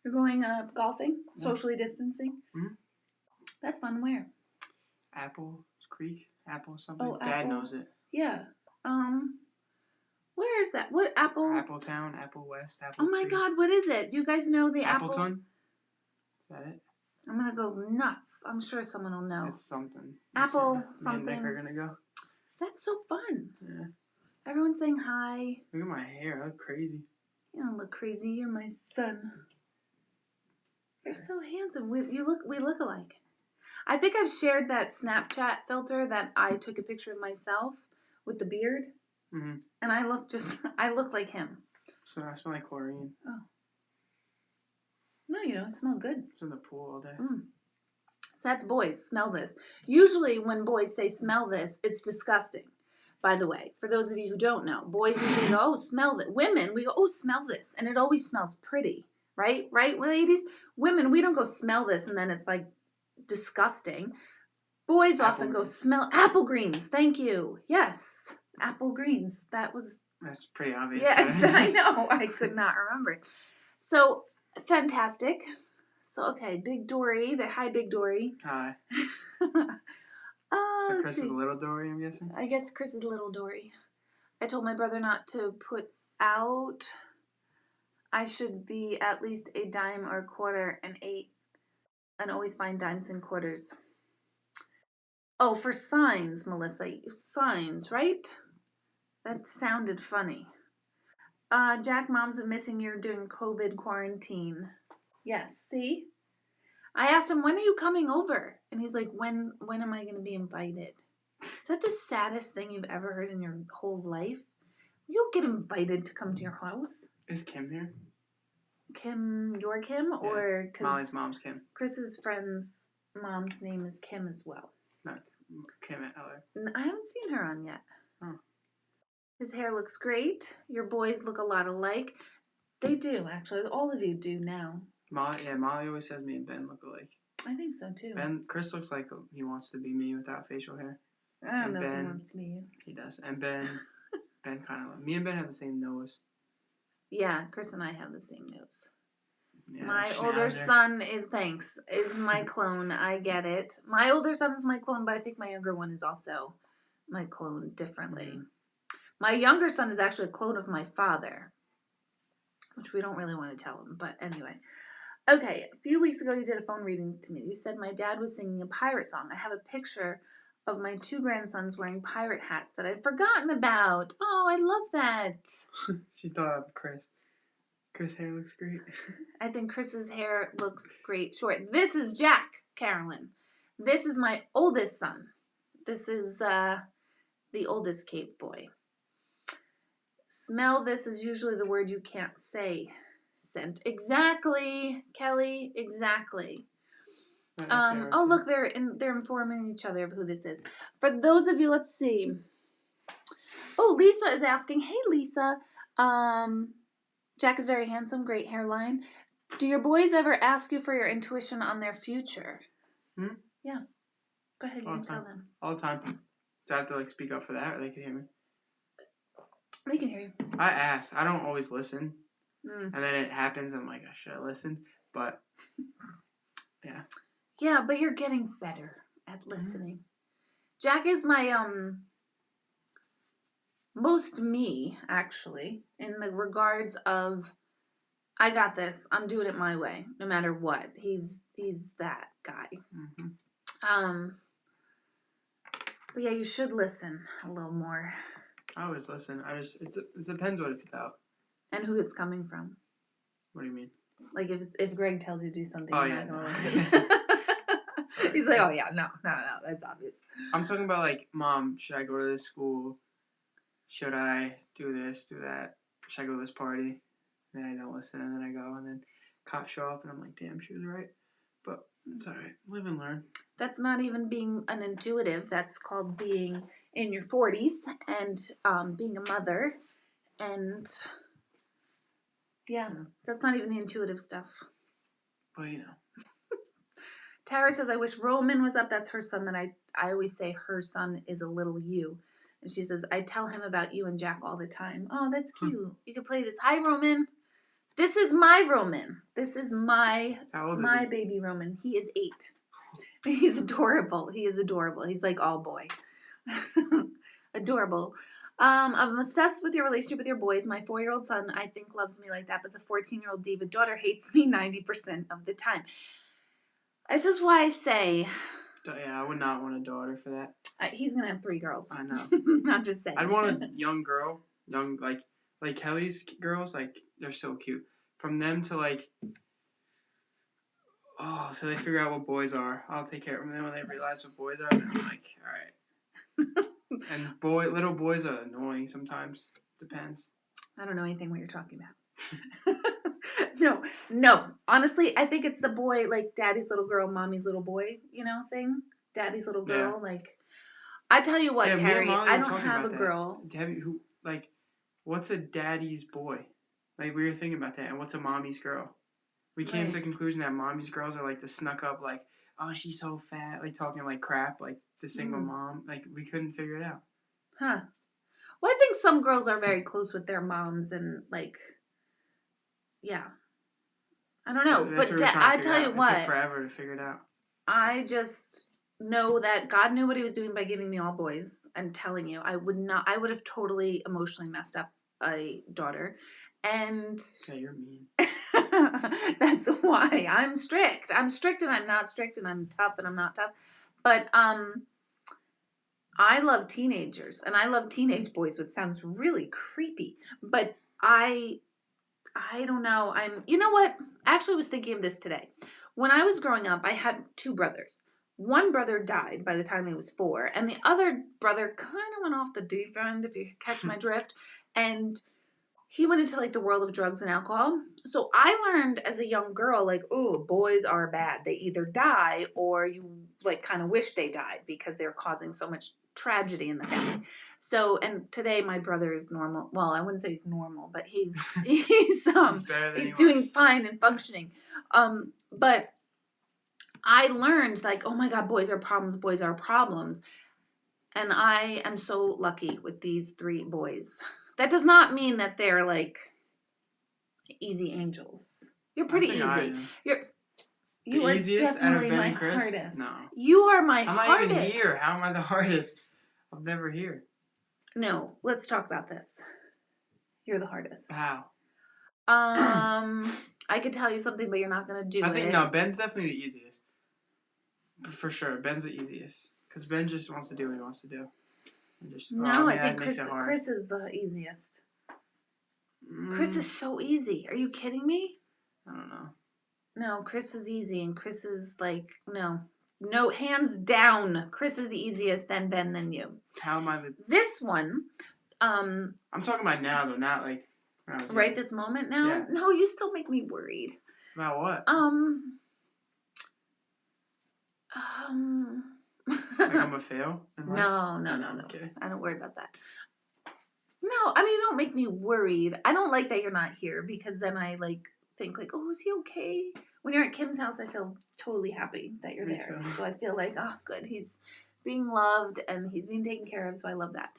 You're going golfing? Yeah. Socially distancing? Mm-hmm. That's fun. Where? Apple Creek. Apple something. Oh, Dad Apple. knows it. Yeah. Where is that? What Apple? Appletown, Apple West, Apple Oh my Creek. God, what is it? Do you guys know the Apple? Appleton? Is that it? I'm going to go nuts. I'm sure someone will know. It's something. Apple something. Me and Nick are going to go. That's so fun. Yeah. Everyone's saying hi. Look at my hair. I look crazy. You don't look crazy. You're my son. You're so handsome. We look alike. I think I've shared that Snapchat filter that I took a picture of myself with the beard. Mm-hmm. And I look like him. So I smell like chlorine. Oh. No, you don't smell good. I was in the pool all day. So that's boys. Smell this. Usually when boys say smell this, it's disgusting. By the way, for those of you who don't know, boys usually go, oh, smell that. Women, we go, oh, smell this. And it always smells pretty. Right? Right, ladies? Women, we don't go smell this and then it's like disgusting. Boys often go smell apple greens. Thank you. Yes. Apple greens. That's pretty obvious. Yes, I know. I could not remember. So, fantastic. So, okay, Big Dory. Hi, Big Dory. Hi. So Chris is little Dory, I'm guessing? I guess Chris is little Dory. I told my brother not to put out. I should be at least a dime or a quarter and 8 and always find dimes and quarters. Oh, for signs, Melissa. Signs, right? That sounded funny. Jack, Mom's been missing you during COVID quarantine. Yes, see? I asked him, when are you coming over? And he's like, when am I going to be invited? Is that the saddest thing you've ever heard in your whole life? You don't get invited to come to your house. Is Kim here? Kim, your Kim? Yeah. Or Molly's mom's Kim. Chris's friend's mom's name is Kim as well. No, Kim at LA. I haven't seen her on yet. Oh. His hair looks great. Your boys look a lot alike. They do, actually. All of you do now. Molly always says me and Ben look alike. I think so, too. Chris looks like he wants to be me without facial hair. I don't know if he wants to be you. He does. And Ben kind of... Me and Ben have the same nose. Yeah, Chris and I have the same nose. Yeah, my older son is my clone. I get it. My older son is my clone, but I think my younger one is also my clone differently. Mm-hmm. My younger son is actually a clone of my father, which we don't really want to tell him. But anyway. Okay, a few weeks ago you did a phone reading to me. You said my dad was singing a pirate song. I have a picture of my 2 grandsons wearing pirate hats that I'd forgotten about. Oh, I love that. She thought of Chris. Chris' hair looks great. I think Chris's hair looks great short. This is Jack, Carolyn. This is my oldest son. This is the oldest cave boy. Smell this is usually the word you can't say. Scent. Exactly, Kelly. Exactly. Oh, look, they're informing each other of who this is. For those of you, let's see. Oh, Lisa is asking, hey, Lisa. Jack is very handsome, great hairline. Do your boys ever ask you for your intuition on their future? Yeah. Go ahead, you can tell them. All the time. Do I have to like speak up for that, or they can hear me? They can hear you. I ask. I don't always listen. And then it happens, I'm like, I should have listened. But, yeah. Yeah, but you're getting better at listening. Jack is my, most me, actually, in the regards of, I got this. I'm doing it my way, no matter what. He's that guy. But yeah, you should listen a little more. I always listen. It depends what it's about. And who it's coming from. What do you mean? Like if Greg tells you to do something, you're not going to listen. He's like, oh yeah, no, that's obvious. I'm talking about like, Mom, should I go to this school? Should I do this, do that? Should I go to this party? Then I don't listen, and then I go, and then cops show up, and I'm like, damn, she was right. But it's all right. Live and learn. That's not even being an intuitive. That's called being in your 40s and being a mother. And yeah, that's not even the intuitive stuff. Well, you know. Tara says, I wish Roman was up. That's her son that I always say her son is a little you. And she says, I tell him about you and Jack all the time. Oh, that's cute. You can play this. Hi, Roman. This is my Roman. This is my baby Roman. He is 8. He's adorable. He is adorable. He's like all boy. Adorable. I'm obsessed with your relationship with your boys. My 4-year-old son, I think, loves me like that, but the 14-year-old diva daughter hates me 90% of the time. This is why I say... Yeah, I would not want a daughter for that. He's going to have 3 girls. I know. I'm just saying. I'd want a young girl. Young, like Kelly's girls, like, they're so cute. From them to, like... Oh, so they figure out what boys are. I'll take care of them. Then when they realize what boys are, then I'm like, all right. And little boys are annoying sometimes. Depends. I don't know anything what you're talking about. No. Honestly, I think it's the boy, like daddy's little girl, mommy's little boy, thing. Daddy's little girl, like. I tell you what, Carrie, I don't have a girl. What's a daddy's boy? Like, we were thinking about that. And what's a mommy's girl? We came to the conclusion that mommy's girls are like the snuck up, like, oh, she's so fat, like talking like crap, like the single mom. Like, we couldn't figure it out. Huh. Well, I think some girls are very close with their moms and like, yeah. I don't know, but I tell you what. It took forever to figure it out. I just know that God knew what he was doing by giving me all boys. I'm telling you, I would have totally emotionally messed up a daughter. And yeah, you're mean. That's why I'm strict. I'm strict and I'm not strict, and I'm tough and I'm not tough. But I love teenagers, and I love teenage boys, which sounds really creepy. But I don't know. You know what? I actually was thinking of this today. When I was growing up, I had 2 brothers. One brother died by the time he was 4, and the other brother kind of went off the deep end, if you catch my drift, and he went into like the world of drugs and alcohol. So I learned as a young girl, like, ooh, boys are bad. They either die or you like kind of wish they died because they're causing so much tragedy in the family. So, and today my brother is normal. Well, I wouldn't say he's normal, but he's doing fine and functioning. But I learned like, oh my God, boys are problems. Boys are problems. And I am so lucky with these 3 boys. That does not mean that they're like easy angels. You're pretty easy. You are definitely my hardest. No. You are my hardest. I'm not even here. How am I the hardest? I'm never here. No, let's talk about this. You're the hardest. How? I could tell you something, but you're not going to do it. I think, no, Ben's definitely the easiest. For sure, Ben's the easiest. Because Ben just wants to do what he wants to do. I think Chris is the easiest. Chris is so easy. Are you kidding me? I don't know. No, Chris is easy, and Chris is like, no, hands down. Chris is the easiest, then Ben, then you. How am I the... This one, I'm talking about now, though, not like... right this moment now? Yeah. No, you still make me worried. About what? Like I'm a fail? No. Okay. I don't worry about that. No, I mean, don't make me worried. I don't like that you're not here because then I like think like, oh, is he okay? When you're at Kim's house, I feel totally happy that you're Me there. too. So I feel like, oh, good. He's being loved and he's being taken care of. So I love that.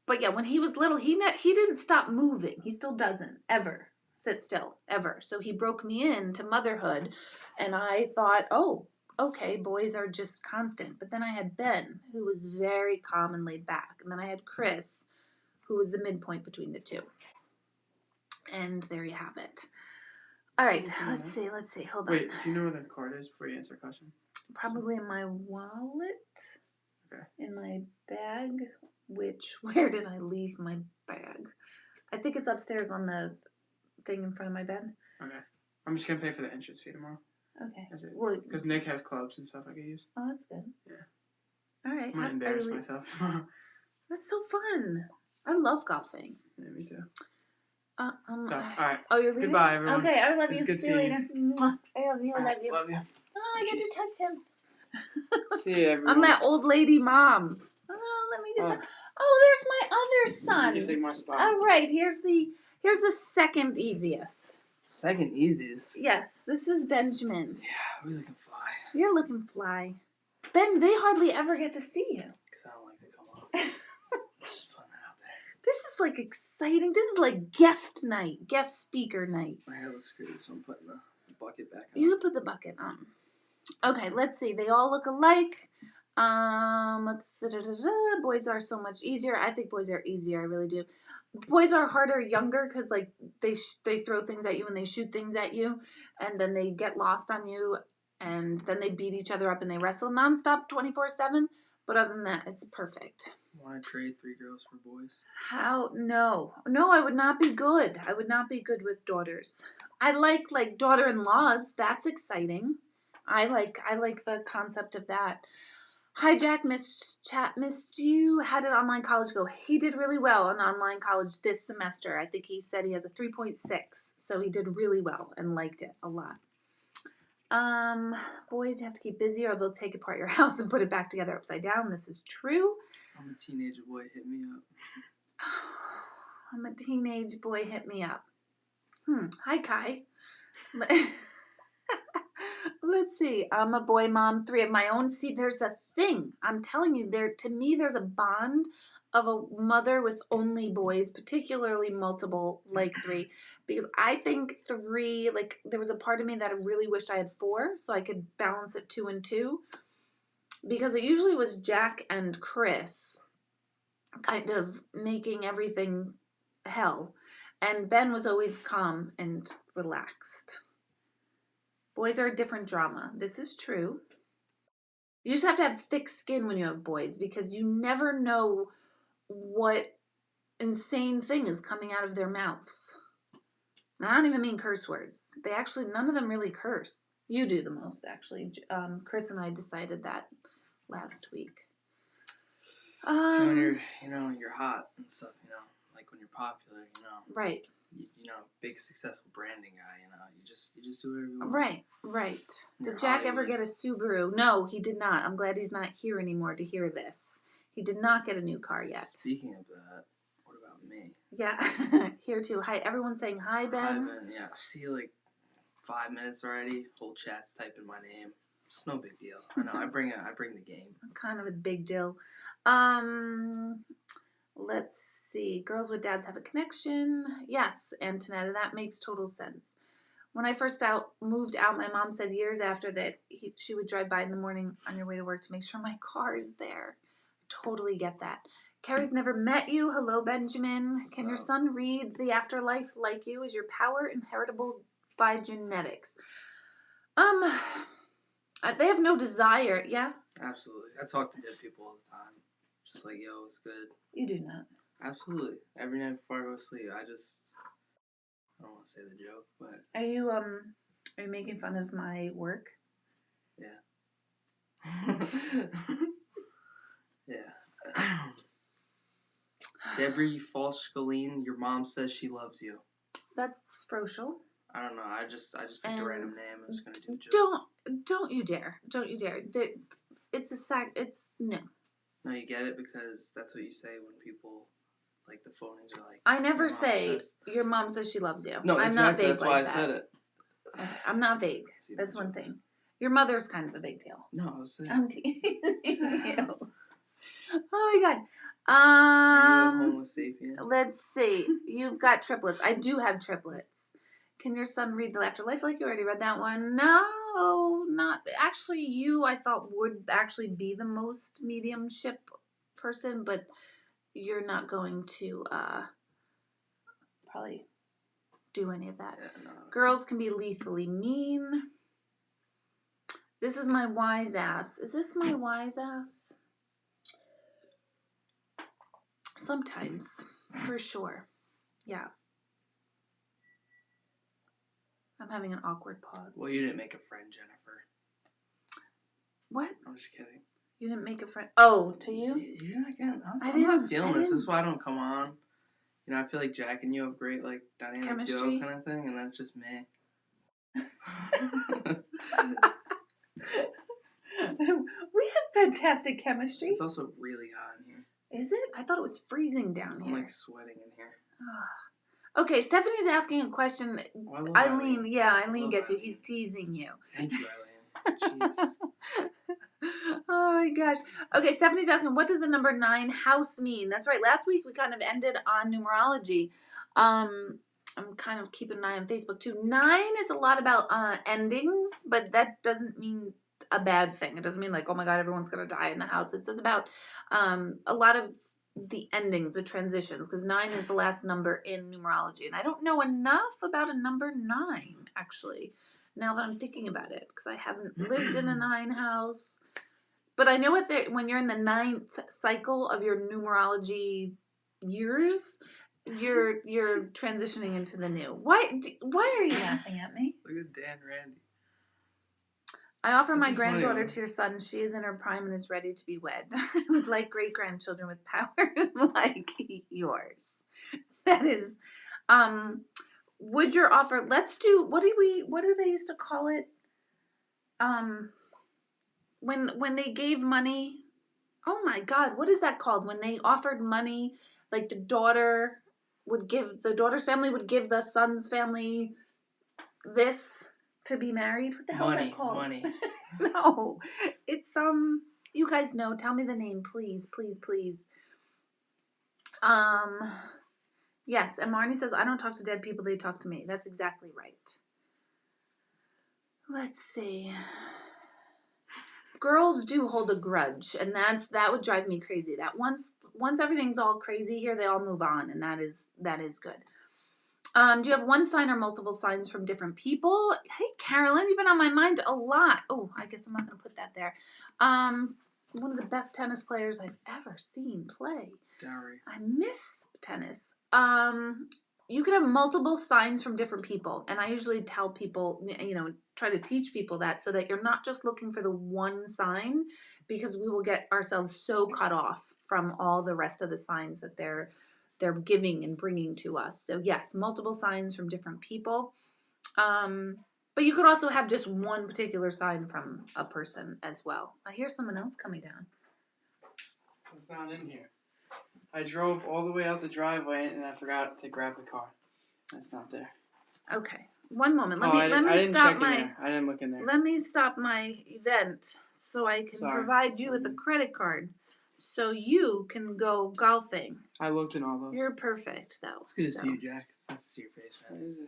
But yeah, when he was little, he didn't stop moving. He still doesn't ever sit still, ever. So he broke me into motherhood. And I thought, oh, okay, boys are just constant. But then I had Ben, who was very calm and laid back. And then I had Chris, who was the midpoint between the two. And there you have it. All right, let's see. Hold on. Wait, do you know where that card is before you answer the question? Probably in my wallet. Okay. In my bag. Where did I leave my bag? I think it's upstairs on the thing in front of my bed. Okay. I'm just going to pay for the entrance fee tomorrow. Okay. Well, because Nick has clubs and stuff I can use. Oh, that's good. Yeah. All right. I'm going to embarrass myself tomorrow. That's so fun. I love golfing. Yeah, me too. All right. Oh, you're leaving? Goodbye, everyone. Okay, I love you. Good See you later. I love you. Love you. Oh, I get to touch him. See you, everyone. I'm that old lady mom. Oh, let me just. Oh, there's my other son. You can take my spot. All right, here's the second easiest. Second easiest. Yes, this is Benjamin. Yeah, we looking fly. You're looking fly. Ben, they hardly ever get to see you. Because I don't like to come on. Just putting that out there. This is like exciting. This is like guest night, guest speaker night. My hair looks great, so I'm putting the bucket back on. You can put the bucket on. Okay, let's see. They all look alike. Boys are so much easier. I think boys are easier. I really do. Boys are harder younger because like they throw things at you and they shoot things at you, and then they get lost on you, and then they beat each other up and they wrestle nonstop 24/7. But other than that, it's perfect. Want to trade 3 girls for boys? How? No, I would not be good. I would not be good with daughters. I like daughter-in-laws. That's exciting. I like the concept of that. Hi, Jack. Missed you. How did online college go? He did really well in online college this semester. I think he said he has a 3.6, so he did really well and liked it a lot. Boys, you have to keep busy or they'll take apart your house and put it back together upside down. This is true. I'm a teenage boy. Hit me up. I'm a teenage boy. Hit me up. Hi, Kai. Let's see. I'm a boy mom, 3 of my own. See, there's a thing. I'm telling you, to me, there's a bond of a mother with only boys, particularly multiple, like 3. Because I think 3, like, there was a part of me that I really wished I had 4, so I could balance it 2 and 2. Because it usually was Jack and Chris kind of making everything hell. And Ben was always calm and relaxed. Boys are a different drama. This is true. You just have to have thick skin when you have boys because you never know what insane thing is coming out of their mouths. And I don't even mean curse words. None of them really curse. You do the most, actually. Chris and I decided that last week. So when you're hot and stuff, like when you're popular, Right. Big successful branding guy, you just do whatever you want. Right. Did Jack ever get a Subaru? No, he did not. I'm glad he's not here anymore to hear this. He did not get a new car yet. Speaking of that, what about me? Yeah, here too. Hi, everyone's saying hi, Ben. Hi, Ben. Yeah, I see you like 5 minutes already. Whole chat's typing my name. It's no big deal. I know. I bring the game. Kind of a big deal. Let's see. Girls with dads have a connection. Yes, Antonetta, that makes total sense. When I first moved out, my mom said years after that she would drive by in the morning on your way to work to make sure my car is there. Totally get that. Carrie's never met you. Hello, Benjamin. Can your son read the afterlife like you? Is your power inheritable by genetics? They have no desire. Yeah? Absolutely. I talk to dead people all the time. Just like, yo, it's good. You do not. Absolutely. Every night before I go to sleep, I don't want to say the joke, but Are you making fun of my work? yeah. Yeah. Deborah Falschkaline, your mom says she loves you. That's Froschel. I don't know. I just picked a random name. I'm just gonna do a joke. Don't you dare! Don't you dare! It's a sack. It's no. No, you get it because that's what you say when people like the phonies are like. I never say your mom says she loves you. No, I'm exactly. not vague That's like why I that. said it. Okay, I'm not vague. See, That's one thing. Your mother's kind of a big deal. No, I was saying. I'm teasing you. Oh my god. Are you a Homo sapien? Let's see. You've got triplets. I do have triplets. Can your son read The Afterlife? Like you already read that one? No, not actually. You, I thought, would actually be the most mediumship person, but you're not going to probably do any of that. Yeah, no. Girls can be lethally mean. This is my wise ass. Is this my wise ass? Sometimes, for sure. Yeah. I'm having an awkward pause. Well, you didn't make a friend, Jennifer. What? I'm just kidding. You didn't make a friend? Oh, to you? You're not getting. I'm not feeling this. This is why I don't come on. You know, I feel like Jack and you have great like dynamic duo kind of thing, and that's just me. We have fantastic chemistry. It's also really hot in here. Is it? I thought it was freezing down here. I'm like sweating in here. Okay, Stephanie's asking a question. Eileen, yeah, Eileen gets you. He's teasing you. Thank you, Eileen. Jeez. Oh my gosh. Okay, Stephanie's asking, what does the number 9 house mean? That's right. Last week we kind of ended on numerology. I'm kind of keeping an eye on Facebook too. 9 is a lot about endings, but that doesn't mean a bad thing. It doesn't mean like, oh my God, everyone's going to die in the house. It's just about a lot of the endings, the transitions, because 9 is the last number in numerology. And I don't know enough about a number 9, actually, now that I'm thinking about it, because I haven't lived in a 9 house. But I know when you're in the 9th cycle of your numerology years, you're transitioning into the new. Why are you laughing at me? Look at Dan Randy. I offer my granddaughter to your son. She is in her prime and is ready to be wed. With like great-grandchildren with powers like yours. That is, would your offer, let's do, what do they used to call it? When they gave money, oh my God, what is that called? When they offered money, like the daughter's family would give the son's family this to be married. What the hell is that called? Money. No, it's you guys know. Tell me the name, please, please, please. Yes, and Marnie says I don't talk to dead people; they talk to me. That's exactly right. Let's see. Girls do hold a grudge, and that would drive me crazy. That once everything's all crazy here, they all move on, and that is good. Do you have one sign or multiple signs from different people? Hey, Carolyn, you've been on my mind a lot. Oh, I guess I'm not going to put that there. One of the best tennis players I've ever seen play. Dowry. I miss tennis. You can have multiple signs from different people. And I usually tell people, try to teach people that so that you're not just looking for the one sign, because we will get ourselves so cut off from all the rest of the signs that they're giving and bringing to us. So yes, multiple signs from different people. But you could also have just one particular sign from a person as well. I hear someone else coming down. It's not in here. I drove all the way out the driveway and I forgot to grab the car. It's not there. Okay. One moment. Let me stop my. I didn't look in there. Let me stop my event so I can provide you with a credit card so you can go golfing. I looked in all those. You're perfect, though. It's good to see you, Jack. It's nice to see your face, man. Is it? Yeah.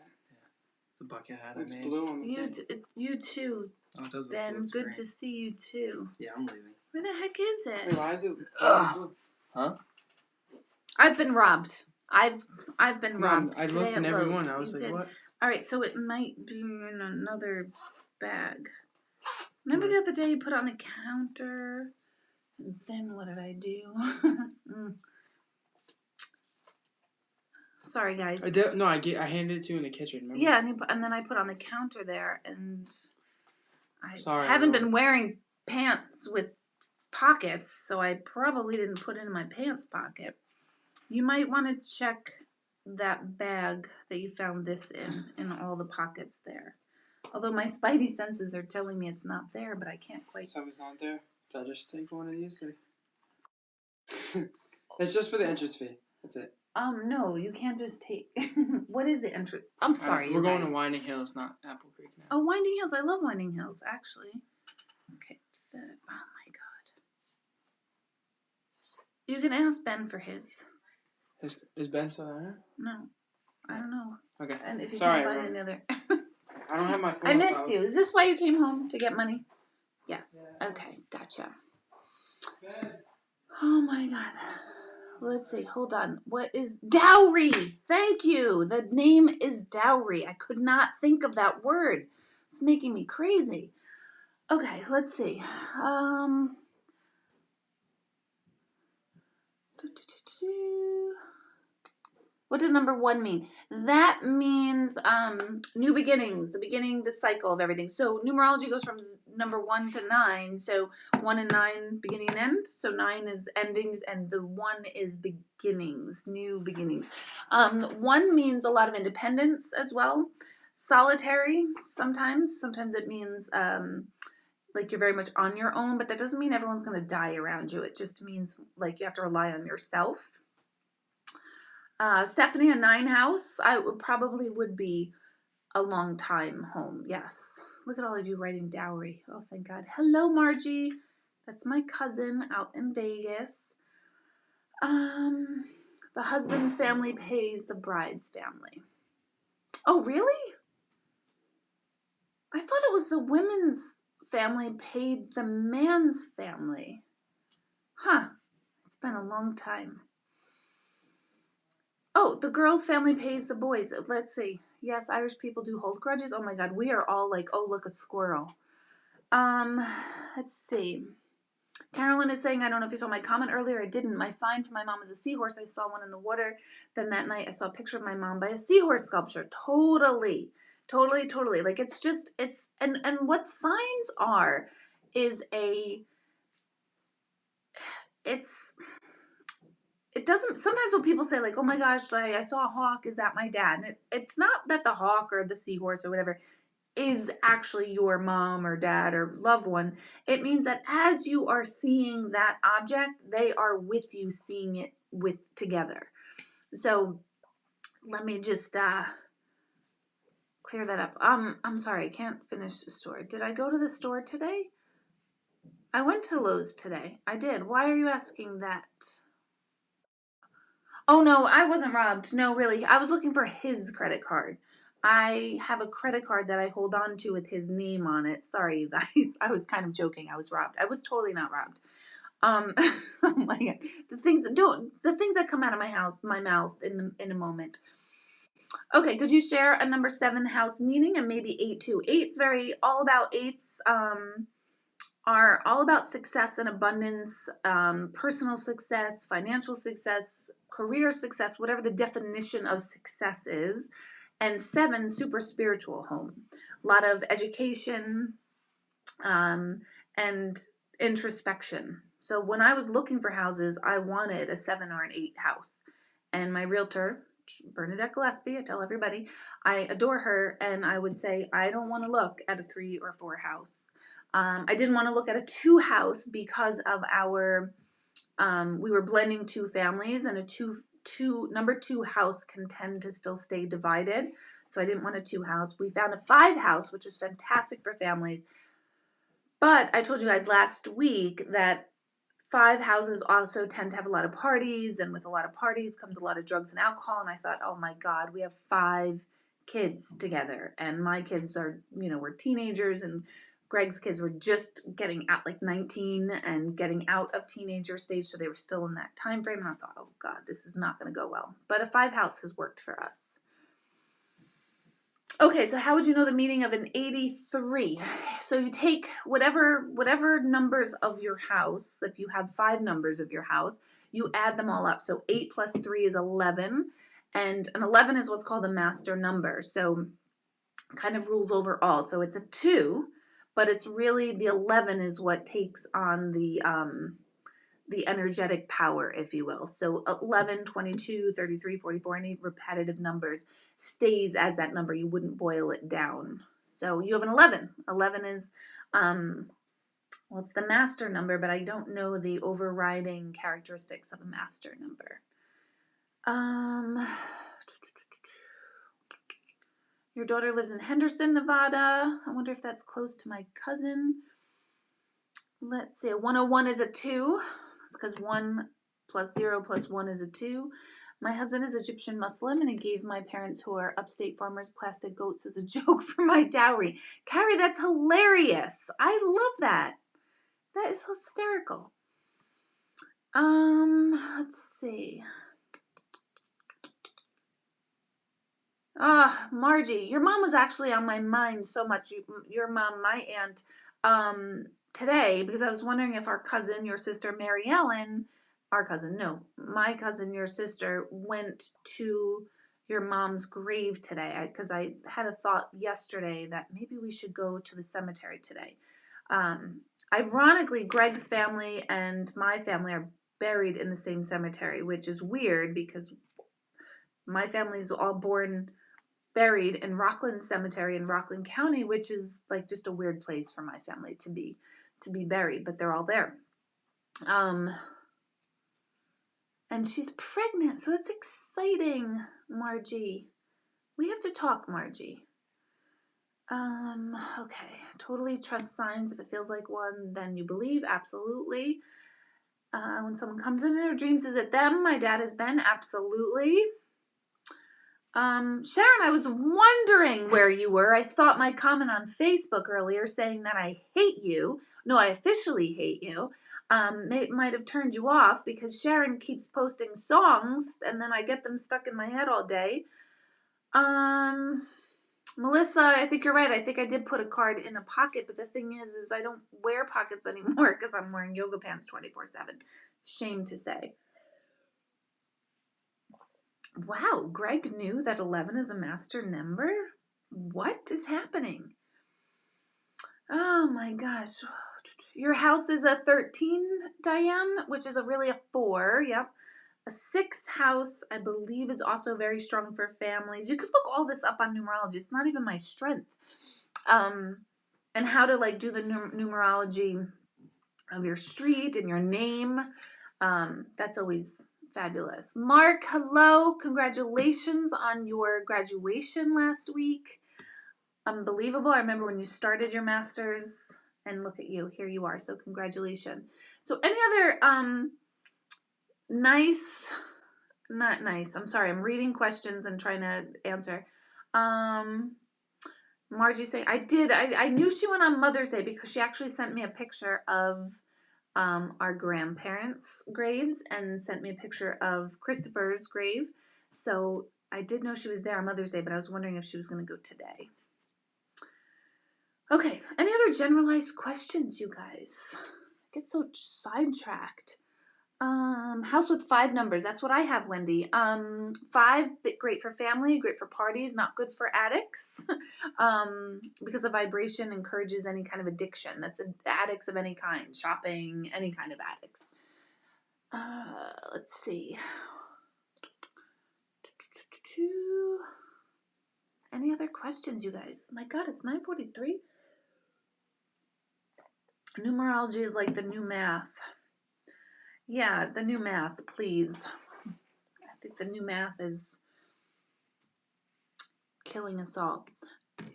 It's a bucket hat. It's blue on the thing. You too. Oh, it does look Ben, blue. good green. To see you too. Yeah, I'm leaving. Where the heck is it? Wait, why is it blue? Huh? I've been robbed. I've been robbed. I looked in every one. I was like, what? All right, so it might be in another bag. Remember the other day you put it on the counter? And then what did I do? Sorry, guys. I handed it to you in the kitchen. Remember? Yeah, and then I put on the counter there, and I Sorry, haven't everyone. been wearing pants with pockets, so I probably didn't put it in my pants pocket. You might want to check that bag that you found this in all the pockets there. Although my spidey senses are telling me it's not there, but I can't quite. Something's not there. Did I just take one of these? It's just for the entrance fee. That's it. No, you can't just take. What is the entrance? I'm sorry, we're going to Winding Hills, not Apple Creek now. Oh, Winding Hills. I love Winding Hills, actually. Okay. Oh my God. You can ask Ben for his. Is Ben still there? No, I don't know. Okay. And if you Sorry, can't find any other. I don't have my phone. I missed you. Is this why you came home to get money? Yes. Yeah. Okay, gotcha. Ben. Oh my God. Let's see. Hold on. What is dowry? Thank you. The name is dowry. I could not think of that word. It's making me crazy. Okay, let's see. What does number 1 mean? That means new beginnings, the cycle of everything. So numerology goes from number 1 to 9. So 1 and 9, beginning and end. So 9 is endings, and the 1 is beginnings, new beginnings. 1 means a lot of independence as well. Solitary sometimes. Sometimes it means like you're very much on your own, but that doesn't mean everyone's going to die around you. It just means like you have to rely on yourself. Stephanie, a 9 house, I would be a long time home. Yes. Look at all of you writing dowry. Oh, thank God. Hello, Margie. That's my cousin out in Vegas. The husband's family pays the bride's family. Oh, really? I thought it was the women's family paid the man's family. Huh. It's been a long time. Oh, the girl's family pays the boys. Let's see. Yes, Irish people do hold grudges. Oh my God, we are all like, oh, look, a squirrel. Let's see. Carolyn is saying, I don't know if you saw my comment earlier. I didn't. My sign for my mom is a seahorse. I saw one in the water. Then that night I saw a picture of my mom by a seahorse sculpture. Totally. Like and what signs are is it doesn't, sometimes when people say like, oh my gosh, like I saw a hawk, is that my dad? And it's not that the hawk or the seahorse or whatever is actually your mom or dad or loved one. It means that as you are seeing that object, they are with you seeing it together. So let me just clear that up. I'm sorry, I can't finish the story. Did I go to the store today? I went to Lowe's today. I did. Why are you asking that? Oh, no, I wasn't robbed. No, really. I was looking for his credit card. I have a credit card that I hold on to with his name on it. Sorry, you guys. I was kind of joking. I was robbed. I was totally not robbed. Oh my God. The things that come out of my mouth in a moment. Okay, could you share a number 7 house meaning and maybe 8 too? 8's very all about 8's are all about success and abundance, personal success, financial success, career success, whatever the definition of success is. And 7, super spiritual home. A lot of education and introspection. So when I was looking for houses, I wanted a 7 or an 8 house. And my realtor, Bernadette Gillespie, I tell everybody, I adore her, and I would say, I don't want to look at a 3 or 4 house. I didn't want to look at a 2 house because of our, we were blending 2 families, and number 2 house can tend to still stay divided. So I didn't want a 2 house. We found a 5 house, which was fantastic for families. But I told you guys last week that 5 houses also tend to have a lot of parties, and with a lot of parties comes a lot of drugs and alcohol. And I thought, oh my God, we have 5 kids together, and my kids are, we're teenagers, and Greg's kids were just getting out, like 19 and getting out of teenager stage, so they were still in that time frame. And I thought, oh God, this is not going to go well. But a 5 house has worked for us. Okay, so how would you know the meaning of an 83? So you take whatever numbers of your house, if you have 5 numbers of your house, you add them all up. So 8 plus 3 is 11, And an 11 is what's called a master number. So kind of rules over all. So it's a 2, but it's really the 11 is what takes on the energetic power, if you will. So 11, 22, 33, 44, any repetitive numbers stays as that number. You wouldn't boil it down. So you have an 11. 11 is, well, it's the master number, but I don't know the overriding characteristics of a master number. Your daughter lives in Henderson, Nevada. I wonder if that's close to my cousin. Let's see, 101 is a 2. It's because 1 plus 0 plus 1 is a 2. My husband is Egyptian Muslim, and he gave my parents, who are upstate farmers, plastic goats as a joke for my dowry. Carrie, that's hilarious. I love that. That is hysterical. Let's see. Margie, your mom was actually on my mind so much. Your mom, my aunt, today, because I was wondering if our cousin, your sister Mary Ellen, my cousin, your sister, went to your mom's grave today. Because I had a thought yesterday that maybe we should go to the cemetery today. Ironically, Greg's family and my family are buried in the same cemetery, which is weird because my family's all buried in Rockland Cemetery in Rockland County, which is like just a weird place for my family to be buried, but they're all there. And she's pregnant, so that's exciting, Margie. We have to talk, Margie. Okay. Totally trust signs. If it feels like one, then you believe. Absolutely. When someone comes in your dreams, is it them? My dad has been. Absolutely. Sharon, I was wondering where you were. I thought my comment on Facebook earlier saying that I hate you. No, I officially hate you. Might have turned you off because Sharon keeps posting songs and then I get them stuck in my head all day. Melissa, I think you're right. I think I did put a card in a pocket, but the thing is I don't wear pockets anymore because I'm wearing yoga pants 24/7. Shame to say. Wow, Greg knew that 11 is a master number? What is happening? Oh my gosh. Your house is a 13, Diane, which is really a 4. Yep. A 6 house, I believe, is also very strong for families. You could look all this up on numerology. It's not even my strength. And how to like do the numerology of your street and your name. That's always fabulous. Mark, hello. Congratulations on your graduation last week. Unbelievable. I remember when you started your master's, and look at you. Here you are. So congratulations. So any other nice, not nice. I'm sorry. I'm reading questions and trying to answer. Margie saying, I knew she went on Mother's Day because she actually sent me a picture of our grandparents' graves and sent me a picture of Christopher's grave. So I did know she was there on Mother's Day, but I was wondering if she was going to go today. Okay, any other generalized questions, you guys? I get so sidetracked. House with 5 numbers. That's what I have, Wendy. 5, great for family, great for parties, not good for addicts. Because the vibration encourages any kind of addiction. That's addicts of any kind, shopping, any kind of addicts. Let's see. Any other questions, you guys? My God, it's 9:43. Numerology is like the new math. Yeah, the new math, please. I think the new math is killing us all.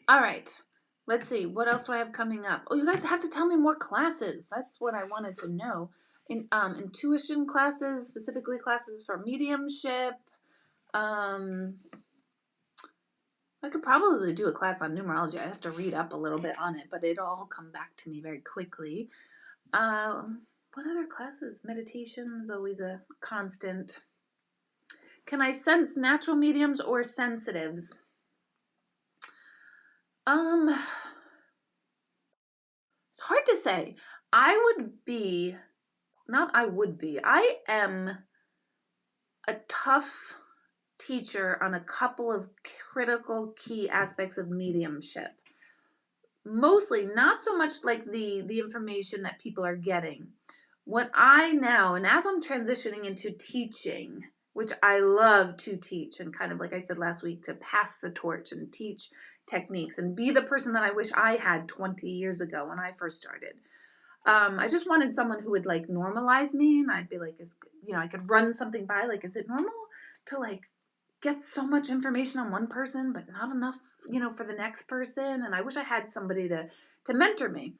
All right. Let's see. What else do I have coming up? Oh, you guys have to tell me more classes. That's what I wanted to know. Intuition classes, specifically classes for mediumship. I could probably do a class on numerology. I have to read up a little bit on it, but it'll all come back to me very quickly. What other classes? Meditation is always a constant. Can I sense natural mediums or sensitives? It's hard to say. I am a tough teacher on a couple of critical key aspects of mediumship. Mostly, not so much like the information that people are getting. What I now, and as I'm transitioning into teaching, which I love to teach, and kind of like I said last week, to pass the torch and teach techniques and be the person that I wish I had 20 years ago when I first started. I just wanted someone who would like normalize me, and I'd be like, I could run something by, like, is it normal to like get so much information on one person, but not enough, for the next person? And I wish I had somebody to mentor me.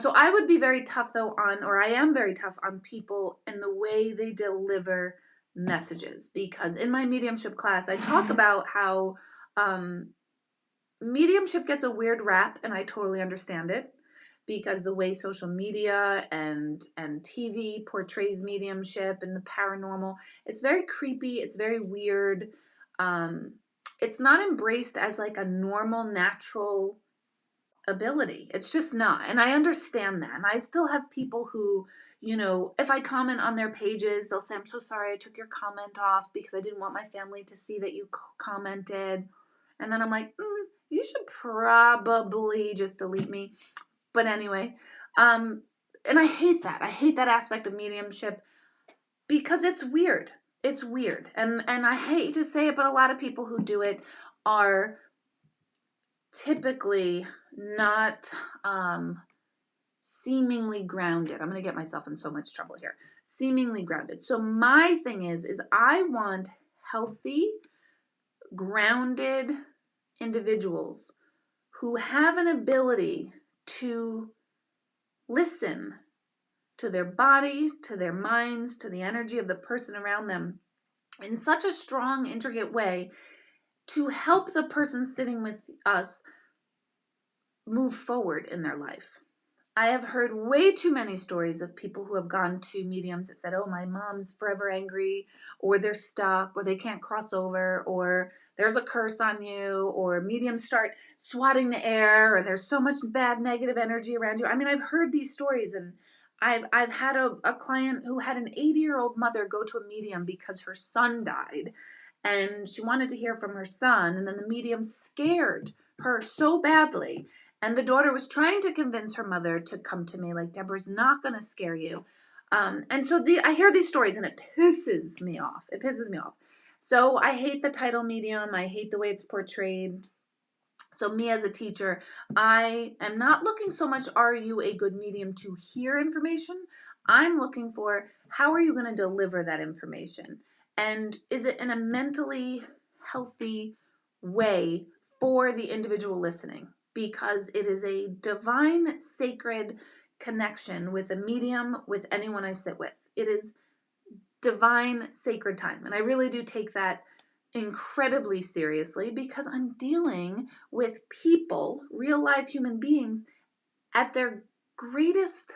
So I would be very tough though or I am very tough on people and the way they deliver messages, because in my mediumship class, I talk about how mediumship gets a weird rap, and I totally understand it, because the way social media and TV portrays mediumship and the paranormal, it's very creepy, it's very weird. It's not embraced as like a normal, natural ability. It's just not. And I understand that. And I still have people who, if I comment on their pages, they'll say, I'm so sorry I took your comment off because I didn't want my family to see that you commented. And then I'm like, you should probably just delete me. But anyway, and I hate that. I hate that aspect of mediumship because it's weird. It's weird. And I hate to say it, but a lot of people who do it are typically not seemingly grounded. I'm going to get myself in so much trouble here. Seemingly grounded. So my thing is I want healthy, grounded individuals who have an ability to listen to their body, to their minds, to the energy of the person around them in such a strong, intricate way to help the person sitting with us move forward in their life. I have heard way too many stories of people who have gone to mediums that said, oh, my mom's forever angry, or they're stuck, or they can't cross over, or there's a curse on you, or mediums start swatting the air, or there's so much bad negative energy around you. I mean, I've heard these stories, and I've had a client who had an 80-year-old mother go to a medium because her son died, and she wanted to hear from her son, and then the medium scared her so badly. And the daughter was trying to convince her mother to come to me, like, Deborah's not going to scare you. And so I hear these stories, and it pisses me off. It pisses me off. So I hate the title medium. I hate the way it's portrayed. So me as a teacher, I am not looking so much, are you a good medium to hear information? I'm looking for, how are you going to deliver that information? And is it in a mentally healthy way for the individual listening? Because it is a divine, sacred connection with a medium, with anyone I sit with. It is divine, sacred time. And I really do take that incredibly seriously, because I'm dealing with people, real live human beings, at their greatest,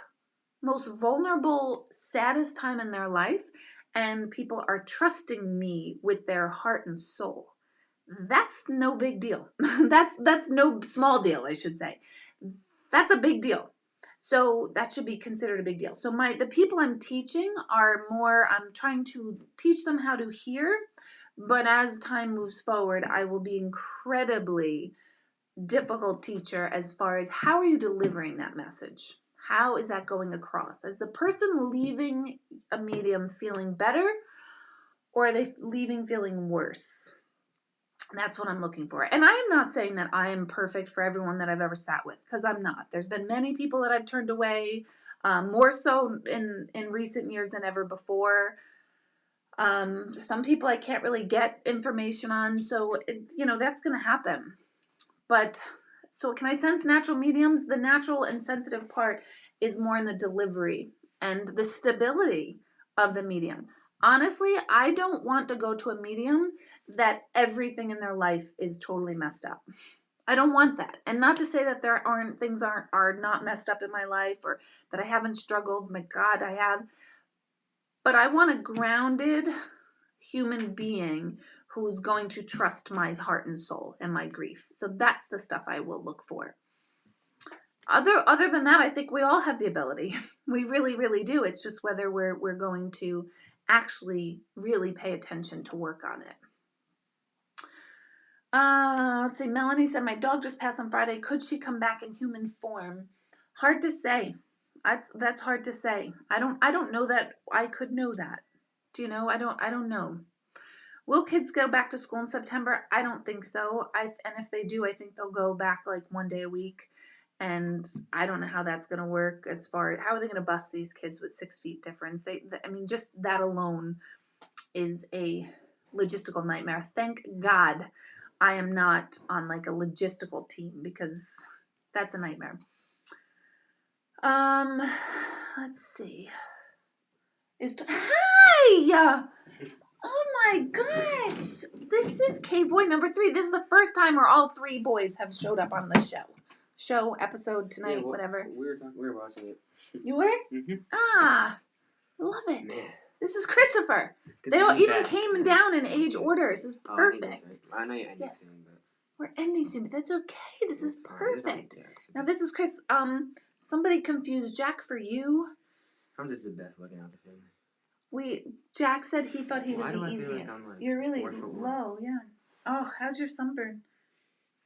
most vulnerable, saddest time in their life, and people are trusting me with their heart and soul. That's no big deal. That's no small deal, I should say. That's a big deal. So that should be considered a big deal. So the people I'm teaching are more, I'm trying to teach them how to hear, but as time moves forward, I will be incredibly difficult teacher as far as, how are you delivering that message? How is that going across? Is the person leaving a medium feeling better, or are they leaving feeling worse? That's what I'm looking for. And I am not saying that I am perfect for everyone that I've ever sat with, because I'm not. There's been many people that I've turned away, more so in recent years than ever before. Some people I can't really get information on, so that's going to happen. But so can I sense natural mediums? The natural and sensitive part is more in the delivery and the stability of the medium. Honestly, I don't want to go to a medium that everything in their life is totally messed up. I don't want that. And not to say that there aren't things are not messed up in my life, or that I haven't struggled. My God, I have. But I want a grounded human being who's going to trust my heart and soul and my grief. So that's the stuff I will look for. Other than that, I think we all have the ability. We really, really do. It's just whether we're going to actually really pay attention to work on it. Let's see. Melanie said, my dog just passed on Friday. Could she come back in human form? Hard to say. That's hard to say. I don't know that I could know that. Do you know? I don't know. Will kids go back to school in September? I don't think so. And if they do, I think they'll go back like 1 day a week. And I don't know how that's going to work as far as how are they going to bus these kids with 6 feet difference? I mean, just that alone is a logistical nightmare. Thank God I am not on like a logistical team because that's a nightmare. Let's see. Hi! Oh my gosh! This is K-Boy number 3. This is the first time where all 3 boys have showed up on the show episode tonight, Yeah, whatever. We were watching it. You were? Mm-hmm. Ah, love it. Man. This is Christopher. They all even came down in age order. This is perfect. I know you're ending Yes. soon, but We're ending soon, but that's okay. This is fine. perfect. Now this is Chris. Somebody confused Jack for you. I'm just the best looking out the family. Jack said he thought he was Why do the I feel easiest. like I'm like You're really 4'1"? low, yeah. Oh, how's your sunburn?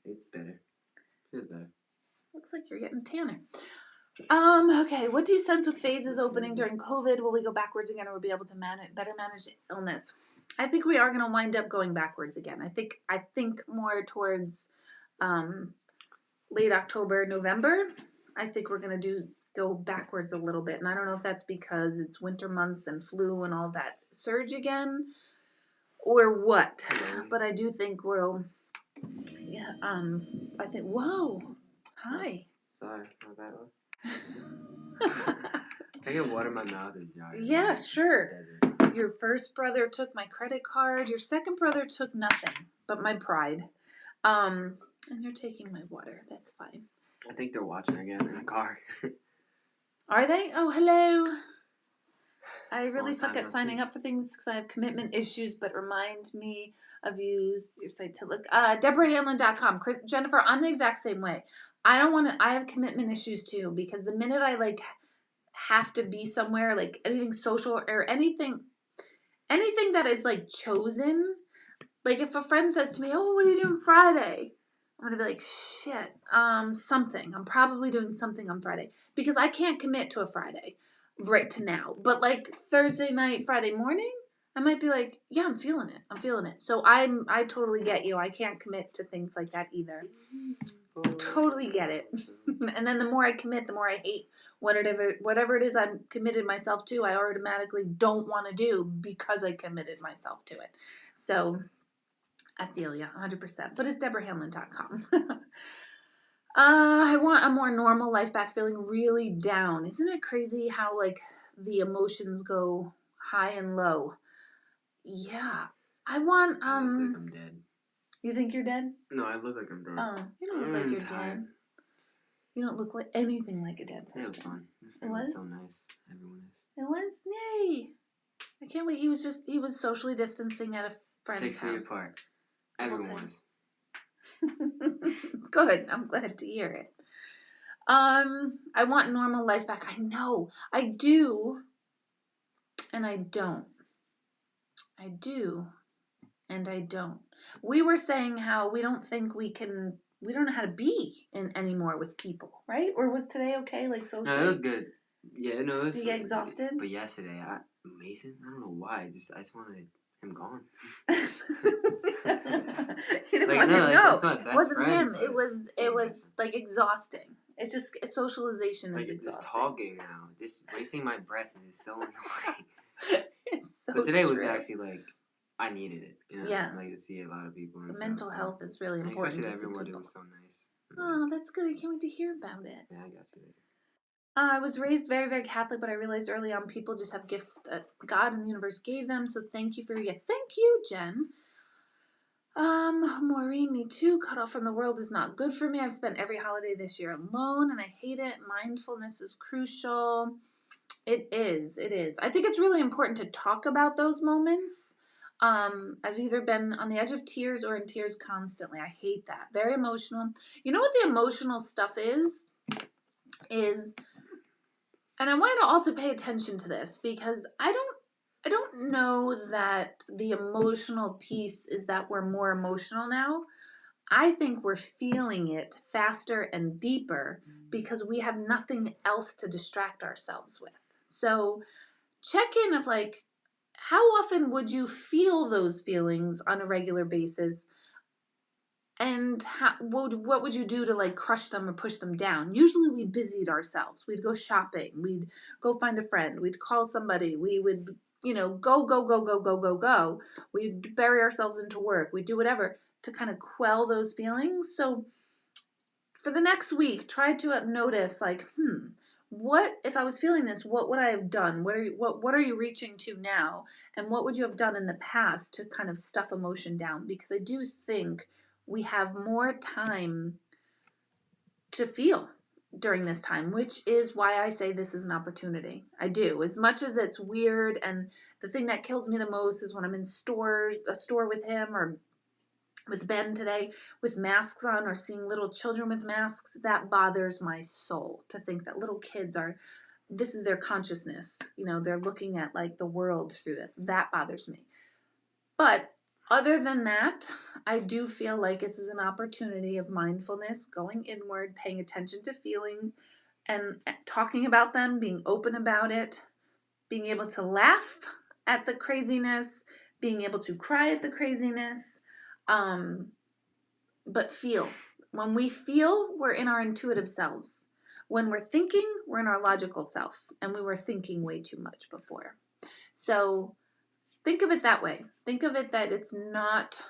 It's better. Feels better. Looks like you're getting tanner. Okay. What do you sense with phases opening during COVID? Will we go backwards again, or will we be able to better manage illness? I think we are going to wind up going backwards again. I think more towards late October, November. I think we're going to go backwards a little bit. And I don't know if that's because it's winter months and flu and all that surge again or what. But I do think we'll, yeah, I think, whoa, hi. Sorry, not that one. I get water in my mouth is dry. Yeah, sure. Your first brother took my credit card. Your second brother took nothing but my pride. And you're taking my water. That's fine. I think they're watching again in the car. Are they? Oh, hello. I really suck at signing up for things because I have commitment issues, but remind me of your site to look. DeborahHanlon.com. Jennifer, I'm the exact same way. I don't want to, I have commitment issues too because the minute I like have to be somewhere, like anything social or anything that is like chosen, like if a friend says to me, oh, what are you doing Friday? I'm going to be like, shit, something. I'm probably doing something on Friday because I can't commit to a Friday right to now. But like Thursday night, Friday morning, I might be like, yeah, I'm feeling it. So I totally get you. I can't commit to things like that either. Totally get it. And then the more I commit, the more I hate whatever it is I'm committed myself to, I automatically don't want to do because I committed myself to it. So I feel you 100%. But it's DeborahHanlon.com. I want a more normal life back, feeling really down. Isn't it crazy how like the emotions go high and low? Yeah. I want I look like I'm dead. You think you're dead? No, I look like I'm dead. Oh, you don't look like you're dead. You don't look like anything like a dead person. It was fun. It was so nice. Everyone is. It was? Yay. I can't wait. He was socially distancing at a friend's 6 house. feet apart. Everyone was. Good. I'm glad to hear it. I want normal life back. I know. I do. And I don't. I do. And I don't. We were saying how we don't think we don't know how to be anymore with people, right? Or was today okay, like socially? No, it was good. Yeah, no, it was. Did you get exhausted? But yesterday, Mason, I don't know why. I just wanted him gone. You didn't want him to go. It wasn't him. It was like exhausting. It's just socialization is exhausting. Just talking now, just wasting my breath is just so annoying. It's so But today true. was actually like I needed it. You know, yeah. like to see a lot of people. And the mental health is really important. Especially everyone was so nice. Oh, that's good. I can't wait to hear about it. Yeah, I got you later. I was raised very, very Catholic, but I realized early on people just have gifts that God and the universe gave them. So thank you for your gift. Thank you, Jen. Maureen, me too. Cut off from the world is not good for me. I've spent every holiday this year alone and I hate it. Mindfulness is crucial. It is. I think it's really important to talk about those moments. I've either been on the edge of tears or in tears constantly. I hate that. Very emotional. You know what the emotional stuff is, and I want you all to pay attention to this because I don't know that the emotional piece is that we're more emotional now. I think we're feeling it faster and deeper because we have nothing else to distract ourselves with. So check in of like, how often would you feel those feelings on a regular basis? And what would you do to like crush them or push them down? Usually we busied ourselves. We'd go shopping. We'd go find a friend. We'd call somebody. We would, go. We'd bury ourselves into work. We'd do whatever to kind of quell those feelings. So for the next week, try to notice like, what if I was feeling this? What would I have done? What are you reaching to now? And what would you have done in the past to kind of stuff emotion down? Because I do think we have more time to feel during this time, which is why I say this is an opportunity. I do. As much as it's weird, and the thing that kills me the most is when I'm in a store with him or with Ben today with masks on, or seeing little children with masks. That bothers my soul to think that little kids this is their consciousness. They're looking at like the world through this. That bothers me. But other than that, I do feel like this is an opportunity of mindfulness, going inward, paying attention to feelings and talking about them, being open about it, being able to laugh at the craziness, being able to cry at the craziness. But feel. When we feel, we're in our intuitive selves. When we're thinking, we're in our logical self. And we were thinking way too much before. So think of it that way. Think of it that it's not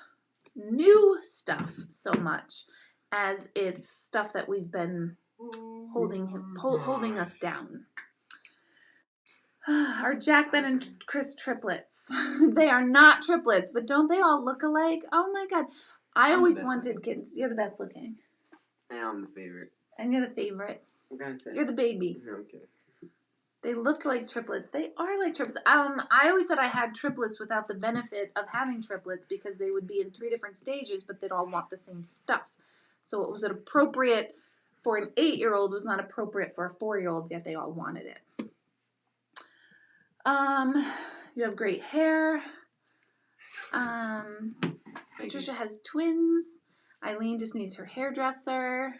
new stuff so much as it's stuff that we've been holding us down. Are Jack, Ben, and Chris triplets? They are not triplets, but don't they all look alike? Oh my God. I always wanted kids. You're the best looking. Yeah, I'm the favorite. And you're the favorite. What can I say? You're the baby. Okay. They look like triplets. They are like triplets. I always said I had triplets without the benefit of having triplets because they would be in 3 different stages, but they'd all want the same stuff. So it was appropriate for an 8-year-old was not appropriate for a 4-year-old, yet they all wanted it. You have great hair. Patricia has twins. Eileen just needs her hairdresser.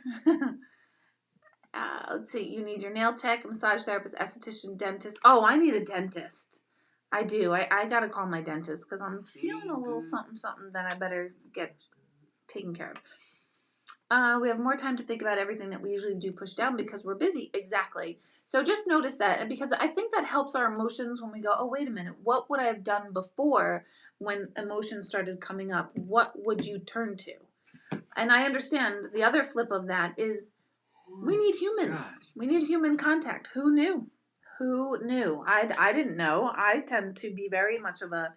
Let's see. You need your nail tech, massage therapist, esthetician, dentist. Oh, I need a dentist. I do. I got to call my dentist because I'm feeling a little something that I better get taken care of. We have more time to think about everything that we usually do push down because we're busy. Exactly. So just notice that, because I think that helps our emotions when we go, oh, wait a minute. What would I have done before when emotions started coming up? What would you turn to? And I understand the other flip of that is we need humans. Gosh. We need human contact. Who knew? Who knew? I didn't know. I tend to be very much of a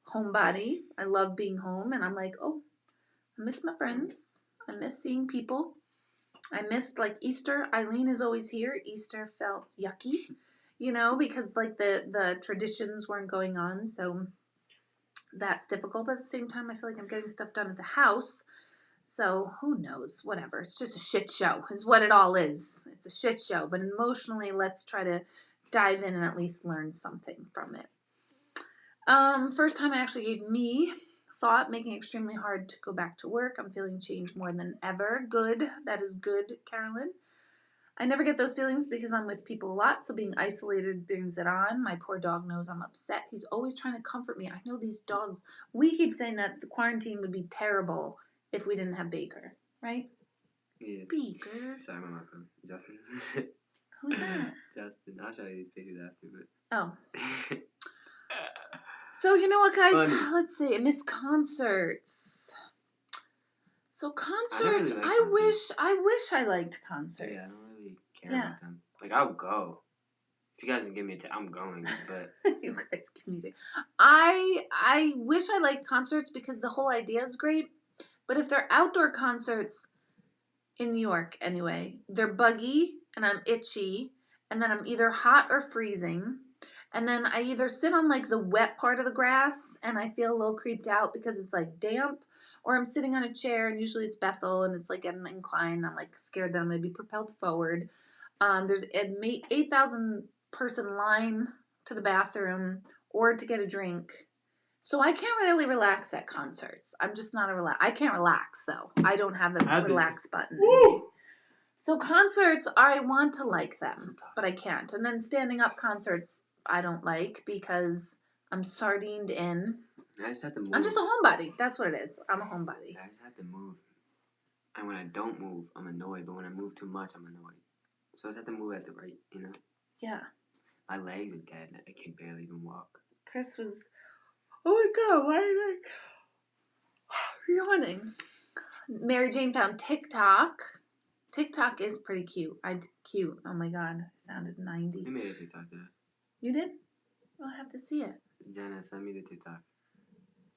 homebody. I love being home. And I'm like, oh, I miss my friends. I miss seeing people. I missed like Easter. Eileen is always here. Easter felt yucky, because like the traditions weren't going on. So that's difficult. But at the same time, I feel like I'm getting stuff done at the house. So who knows? Whatever. It's just a shit show is what it all is. It's a shit show. But emotionally, let's try to dive in and at least learn something from it. First time I actually gave me thought, making it extremely hard to go back to work. I'm feeling change more than ever. Good. That is good, Carolyn. I never get those feelings because I'm with people a lot, so being isolated brings it on. My poor dog knows I'm upset. He's always trying to comfort me. I know these dogs. We keep saying that the quarantine would be terrible if we didn't have Baker, right? Yeah. Baker. Sorry, my phone. Justin. Who's that? Justin. I'll show you these pictures after, but. Oh. So you know what, guys? Funny. Let's see. I miss concerts. So concerts, Really like I concerts. wish I liked concerts. Yeah, I don't really care about them. Like, I'll go. If you guys can give me I'm going, but. You guys give me I wish I liked concerts because the whole idea is great. But if they're outdoor concerts in New York anyway, they're buggy and I'm itchy and then I'm either hot or freezing. And then I either sit on like the wet part of the grass and I feel a little creeped out because it's like damp, or I'm sitting on a chair and usually it's Bethel and it's like at an incline. I'm like scared that I'm going to be propelled forward. There's an 8,000 person line to the bathroom or to get a drink. So I can't really relax at concerts. I'm just not a relax. I can't relax though. I don't have a Have this. relax button. In me. So concerts, I want to like them, but I can't. And then standing up concerts, I don't like because I'm sardined in. I just have to move. I'm just a homebody. That's what it is. I'm a homebody. I just have to move. And when I don't move, I'm annoyed. But when I move too much, I'm annoyed. So I just have to move at the right, you know? Yeah. My legs are dead. I can barely even walk. Chris was, oh my God, why are you like yawning? Mary Jane found TikTok. TikTok is pretty cute. Cute. Oh my God. I sounded 90. You made a TikTok there. You did? I'll have to see it. Jenna, send me the TikTok.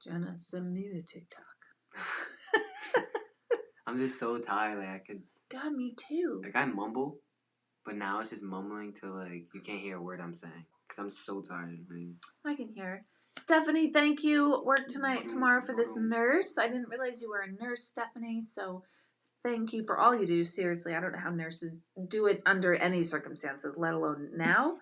Jenna, send me the TikTok. I'm just so tired. Like, I could. God, me too. Like, I mumble, but now it's just mumbling till, like, you can't hear a word I'm saying. Because I'm so tired. I can hear. Stephanie, thank you. Work tomorrow for this nurse. I didn't realize you were a nurse, Stephanie, so thank you for all you do. Seriously, I don't know how nurses do it under any circumstances, let alone now.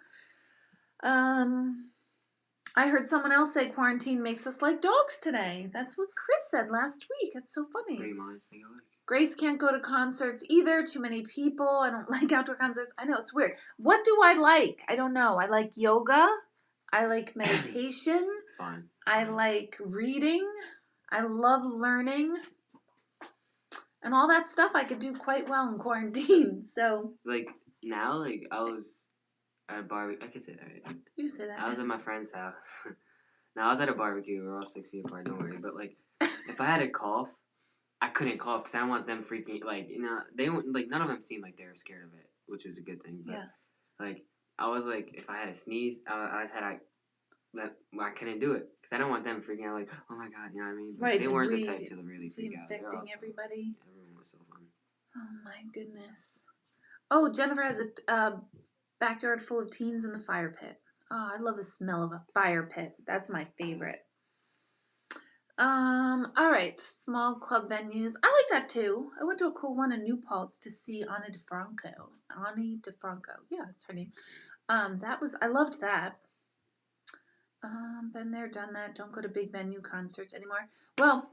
I heard someone else say quarantine makes us like dogs today. That's what Chris said last week. It's so funny. Great minds think alike. Grace can't go to concerts either. Too many people. I don't like outdoor concerts. I know, it's weird. What do I like? I don't know. I like yoga. I like meditation. Fun. I like reading. I love learning. And all that stuff I could do quite well in quarantine. So. Like, now, like, I was at a barbecue. I can say that, right? You say that. I was at my friend's house. Now, I was at a barbecue. We were all 6 feet apart. Don't worry. But, like, if I had a cough, I couldn't cough because I don't want them freaking, like, you know, they don't, like, none of them seemed like they were scared of it, which was a good thing. But, yeah. Like, I was like, if I had a sneeze, I couldn't do it because I don't want them freaking out, like, oh my God, you know what I mean? But right. they weren't the type to really freak out. Infecting everybody. Everyone was so fun. Oh my goodness. Oh, Jennifer has a backyard full of teens in the fire pit. Oh, I love the smell of a fire pit. That's my favorite. All right, small club venues. I like that too. I went to a cool one in New Paltz to see Ani DeFranco. Yeah, that's her name. I loved that. Been there, done that. Don't go to big venue concerts anymore. Well,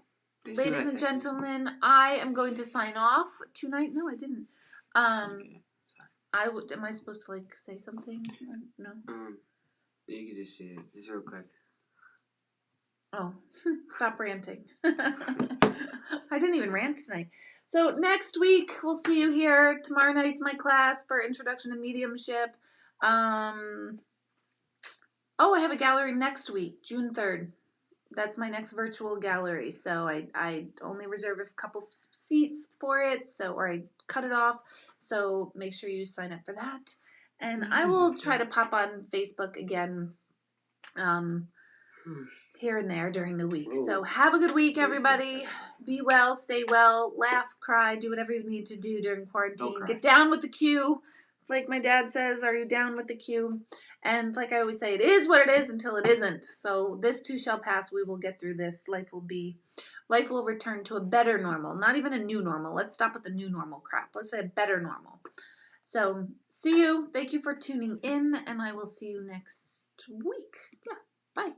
ladies and gentlemen, I am going to sign off tonight. No, I didn't. Okay. Am I supposed to like say something? No. You can just say it, just real quick. Oh, stop ranting. I didn't even rant tonight. So next week, we'll see you here. Tomorrow night's my class for Introduction to Mediumship. I have a gallery next week, June 3rd. That's my next virtual gallery. So I only reserve a couple seats for it. Or I cut it off. So make sure you sign up for that. And I will try to pop on Facebook again. Here and there during the week. So have a good week, everybody. Be well, stay well, laugh, cry, do whatever you need to do during quarantine. Get down with the Q. It's like my dad says, are you down with the Q? And like I always say, it is what it is until it isn't. So this too shall pass. We will get through this. Life will return to a better normal. Not even a new normal. Let's stop with the new normal crap. Let's say a better normal. So see you. Thank you for tuning in, and I will see you next week. Yeah. Bye.